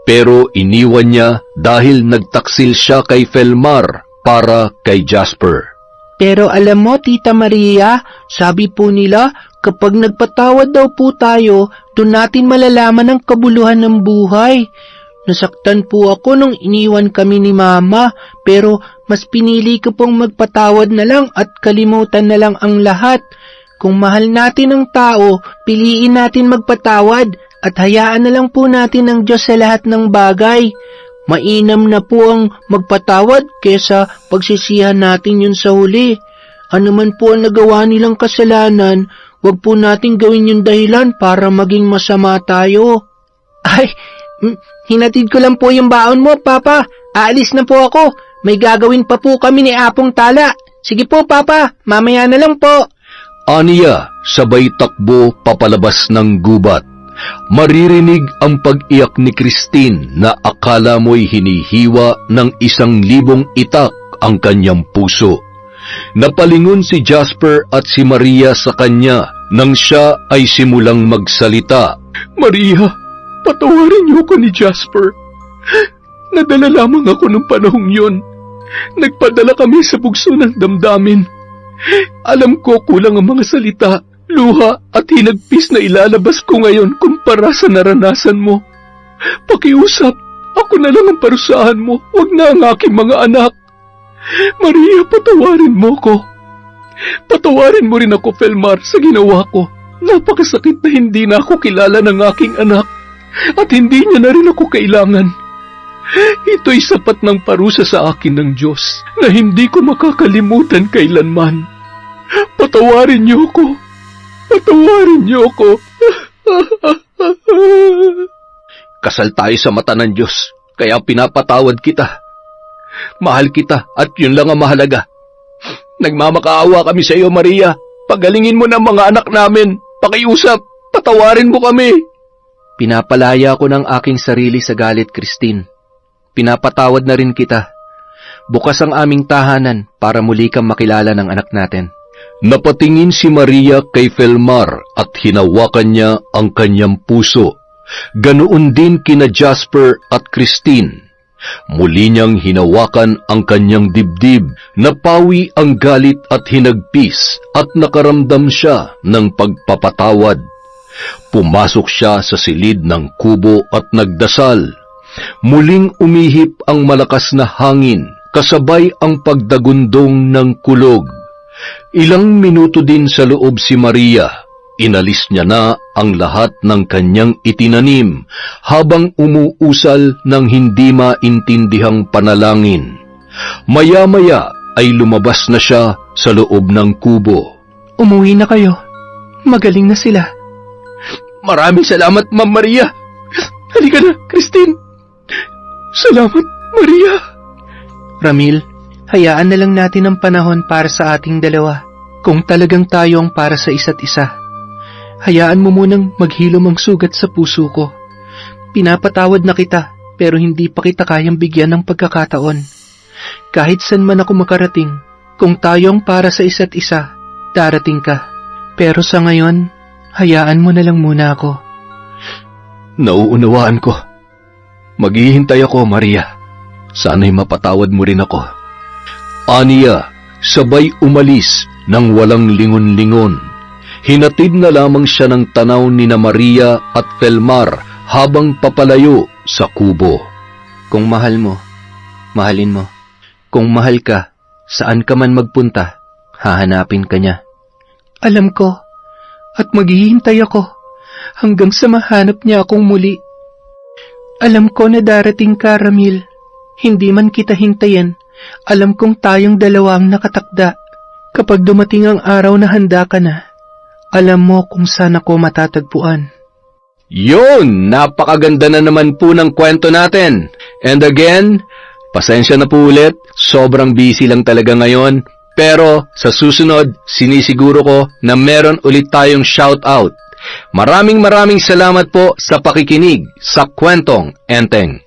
Pero iniwan niya dahil nagtaksil siya kay Felmar para kay Jasper. Pero alam mo, Tita Maria, sabi po nila, kapag nagpatawad daw po tayo, doon natin malalaman ang kabuluhan ng buhay. Nasaktan po ako nung iniwan kami ni Mama, pero mas pinili ko pong magpatawad na lang at kalimutan na lang ang lahat. Kung mahal natin ang tao, piliin natin magpatawad at hayaan na lang po natin ang Diyos sa lahat ng bagay. Mainam na po ang magpatawad kesa pagsisihan natin yun sa huli. Ano man po ang nagawa nilang kasalanan, wag po natin gawin yung dahilan para maging masama tayo. Ay, hinatid ko lang po yung baon mo, Papa. Aalis na po ako. May gagawin pa po kami ni Apong Tala. Sige po, Papa. Mamaya na lang po. Aniya sabay takbo papalabas ng gubat. Maririnig ang pag-iyak ni Christine na akala mo'y hinihiwa ng 1,000 itak ang kanyang puso. Napalingon si Jasper at si Maria sa kanya nang siya ay simulang magsalita. Maria, patawarin niyo ko ni Jasper. Nadala lamang ako nung panahong yun. Nagpadala kami sa bugso ng damdamin. Alam ko kulang ang mga salita, luha at hinagpis na ilalabas ko ngayon kumpara sa naranasan mo. Pakiusap, ako na lang ang parusahan mo, wag na ang aking mga anak. Maria, patawarin mo ko. Patawarin mo rin ako, Felmar, sa ginawa ko. Napakasakit na hindi na ako kilala ng aking anak at hindi niya na rin ako kailangan. Ito'y sapat ng parusa sa akin ng Diyos na hindi ko makakalimutan kailanman. Patawarin niyo ko. Patawarin niyo ko. Kasal tayo sa mata ng Diyos, kaya pinapatawad kita. Mahal kita at yun lang ang mahalaga. Nagmamakaawa kami sa iyo, Maria. Pagalingin mo ng mga anak namin. Pakiusap, patawarin mo kami. Pinapalaya ko ng aking sarili sa galit, Christine. Pinapatawad na rin kita. Bukas ang aming tahanan para muli kang makilala ng anak natin. Napatingin si Maria kay Felmar at hinawakan niya ang kanyang puso. Ganoon din kina Jasper at Christine. Muli niyang hinawakan ang kanyang dibdib, napawi ang galit at hinagpis at nakaramdam siya ng pagpapatawad. Pumasok siya sa silid ng kubo at nagdasal. Muling umihip ang malakas na hangin, kasabay ang pagdagundong ng kulog. Ilang minuto din sa loob si Maria. Inalis niya na ang lahat ng kanyang itinanim habang umuusal ng hindi maintindihang panalangin. Maya-maya ay lumabas na siya sa loob ng kubo. Umuwi na kayo. Magaling na sila. Maraming salamat, Ma'am Maria. Halika na, Christine. Salamat, Maria. Ramil, hayaan na lang natin ang panahon para sa ating dalawa. Kung talagang tayo ang para sa isa't isa. Hayaan mo munang maghilom ang sugat sa puso ko. Pinapatawad na kita, pero hindi pa kita kayang bigyan ng pagkakataon. Kahit saan man ako makarating, kung tayo ang para sa isa't isa, darating ka. Pero sa ngayon, hayaan mo na lang muna ako. Nauunawaan ko. Maghihintay ako, Maria. Sana'y mapatawad mo rin ako. Aniya, sabay umalis nang walang lingon-lingon. Hinatid na lamang siya ng tanaw ni na Maria at Felmar habang papalayo sa kubo. Kung mahal mo, mahalin mo. Kung mahal ka, saan ka man magpunta, hahanapin ka niya. Alam ko, at maghihintay ako hanggang sa mahanap niya akong muli. Alam ko na darating ka, Ramil. Hindi man kita hintayin, alam kong tayong dalawa ang nakatakda. Kapag dumating ang araw na handa ka na, alam mo kung saan ako matatagpuan. Yun! Napakaganda na naman po ng kwento natin. And again, pasensya na po ulit. Sobrang busy lang talaga ngayon. Pero sa susunod, sinisiguro ko na meron ulit tayong shoutout. Maraming salamat po sa pakikinig sa Kwentong Enteng.